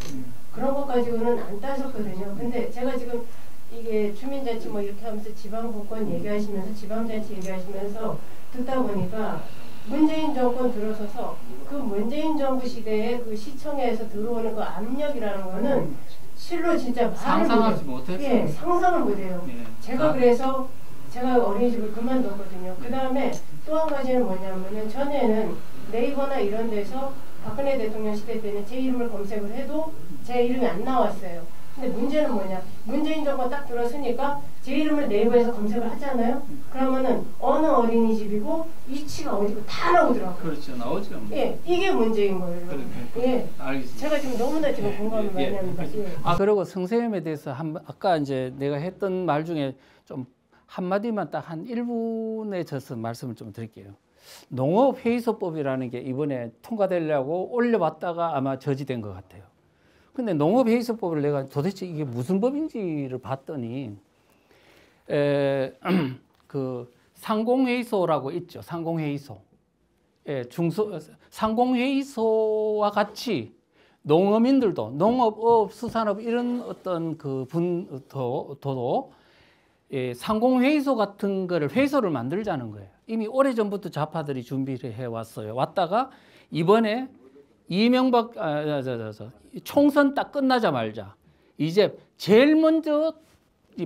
Speaker 7: 그런 것 가지고는 안 따졌거든요. 근데 제가 지금 이게 주민자치 뭐 이렇게 하면서 지방복권 얘기하시면서 지방자치 얘기하시면서 듣다 보니까 문재인 정권 들어서서 그 문재인 정부 시대에 그 시청에서 들어오는 그 압력이라는 거는 실로 진짜
Speaker 2: 상상하지 못했어요.
Speaker 7: 예, 상상을 못해요. 제가 그래서 제가 어린이집을 그만뒀거든요. 그 다음에 또 한 가지는 뭐냐면은 전에는 네이버나 이런 데서 박근혜 대통령 시대 때는 제 이름을 검색을 해도 제 이름이 안 나왔어요. 근데 문제는 뭐냐? 문재인 정권 딱 들어서니까 제 이름을 네이버에서 검색을 하잖아요. 그러면은 어느 어린이집이고 위치가 어디고 다 나오더라고요.
Speaker 2: 그렇죠, 나오죠.
Speaker 7: 예, 이게 문제인 거예요. 예,
Speaker 2: 알겠습니다.
Speaker 7: 제가 지금 너무나 지금 공감을 많이 합니다. 예.
Speaker 2: 그리고 성쌤에 대해서 아까 이제 내가 했던 말 중에 좀 한마디만 딱 한 1분에 져서 말씀을 좀 드릴게요. 농업회의소법이라는 게 이번에 통과되려고 올려봤다가 아마 저지된 것 같아요. 근데 농업회의소법을 내가 도대체 이게 무슨 법인지를 봤더니 그 상공회의소라고 있죠. 상공회의소. 상공회의소와 같이 농어민들도 농업업, 수산업 이런 어떤 그 분도 상공회의소 같은 거를 회의소를 만들자는 거예요. 이미 오래전부터 좌파들이 준비를 해왔어요. 왔다가 이번에 이명박 총선 딱 끝나자마자 이제 제일 먼저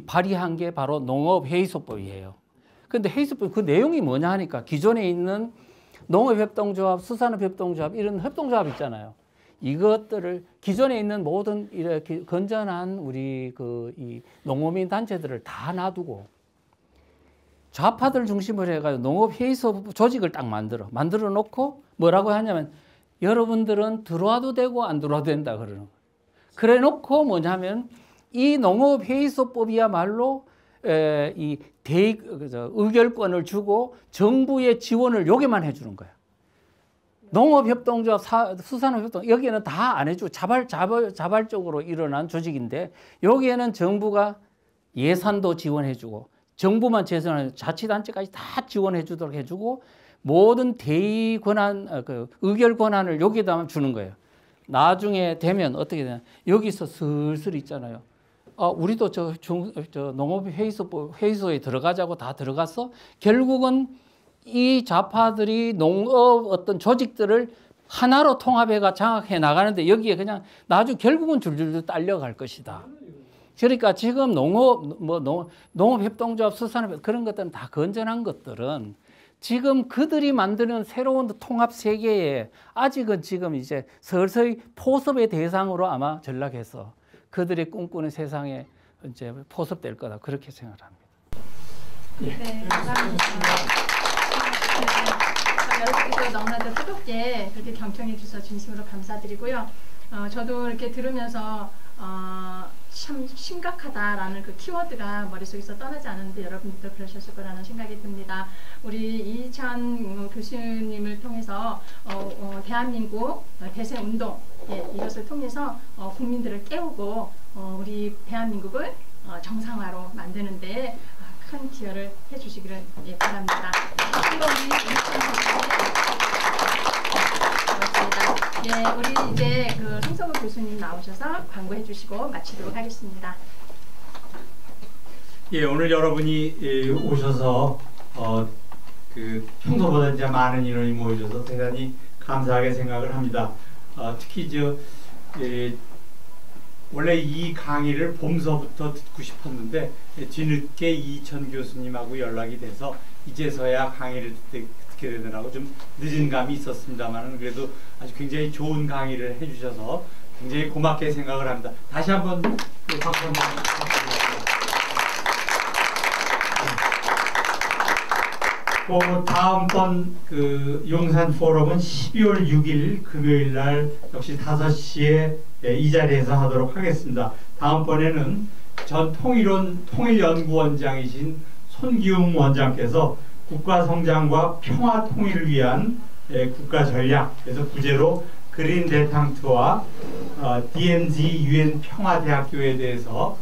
Speaker 2: 발의한 게 바로 농업회의소법이에요. 근데 회의소법 그 내용이 뭐냐 하니까 기존에 있는 농업협동조합, 수산업협동조합 이런 협동조합 있잖아요. 이것들을 기존에 있는 모든 이렇게 건전한 우리 이 농어민 단체들을 다 놔두고 좌파들 중심으로 해가지고 농업회의소 조직을 딱 만들어 놓고 뭐라고 하냐면 여러분들은 들어와도 되고 안 들어와도 된다 그러는 거예요. 그래 놓고 뭐냐면 이 농업회의소법이야말로 이 의결권을 주고 정부의 지원을 요게만 해주는 거예요. 농업협동조합, 수산업협동 여기에는 다 안 해주고 자발적으로 일어난 조직인데 여기에는 정부가 예산도 지원해주고 정부만 제공하는 자치단체까지 다 지원해주도록 해주고 모든 대의 권한, 의결 권한을 여기에다 주는 거예요. 나중에 되면 어떻게 되냐? 여기서 슬슬 있잖아요. 우리도 저 농업회의소에 들어가자고 다 들어갔어. 결국은 이 좌파들이 농업 어떤 조직들을 하나로 통합해가 장악해 나가는데 여기에 그냥 나중에 결국은 줄줄줄 딸려갈 것이다. 그러니까 지금 농업협동조합, 수산업 그런 것들은 다 건전한 것들은 지금 그들이 만드는 새로운 통합 세계에 아직은 지금 이제 서서히 포섭의 대상으로 아마 전락해서 그들이 꿈꾸는 세상에 이제 포섭될 거다 그렇게 생각합니다.
Speaker 1: 네, 감사합니다. 여러분께서 너무나도 뜨겁게 그렇게 경청해 주셔서 진심으로 감사드리고요. 저도 이렇게 들으면서 참 심각하다라는 그 키워드가 머릿속에서 떠나지 않았는데 여러분들도 그러셨을 거라는 생각이 듭니다. 우리 이희찬 교수님을 통해서 대한민국 대세운동 이것을 통해서 국민들을 깨우고 우리 대한민국을 정상화로 만드는 데 큰 기여를 해주시기를 바랍니다. 네, 우리 이제 그 송성우 교수님 나오셔서 광고해 주시고 마치도록 하겠습니다.
Speaker 6: 예, 오늘 여러분이 오셔서 그 평소보다 이제 많은 인원이 모여줘서 대단히 감사하게 생각을 합니다. 특히 원래 이 강의를 봄서부터 듣고 싶었는데 뒤늦게 이천 교수님하고 연락이 돼서 이제서야 강의를 듣게 되더라고 좀 늦은 감이 있었습니다만 그래도 아주 굉장히 좋은 강의를 해주셔서 굉장히 고맙게 생각을 합니다. 다시 한번 박수 한번 부탁드립니다. 다음번 그 용산 포럼은 12월 6일 금요일 날 역시 5시에 이 자리에서 하도록 하겠습니다. 다음번에는 전 통일연구원장이신 손기웅 원장께서 국가성장과 평화 통일을 위한 국가전략, 그래서 부제로 그린 데탕트와 DMZ UN 평화대학교에 대해서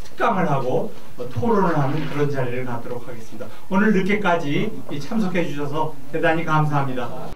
Speaker 6: 특강을 하고 토론을 하는 그런 자리를 갖도록 하겠습니다. 오늘 늦게까지 참석해 주셔서 대단히 감사합니다.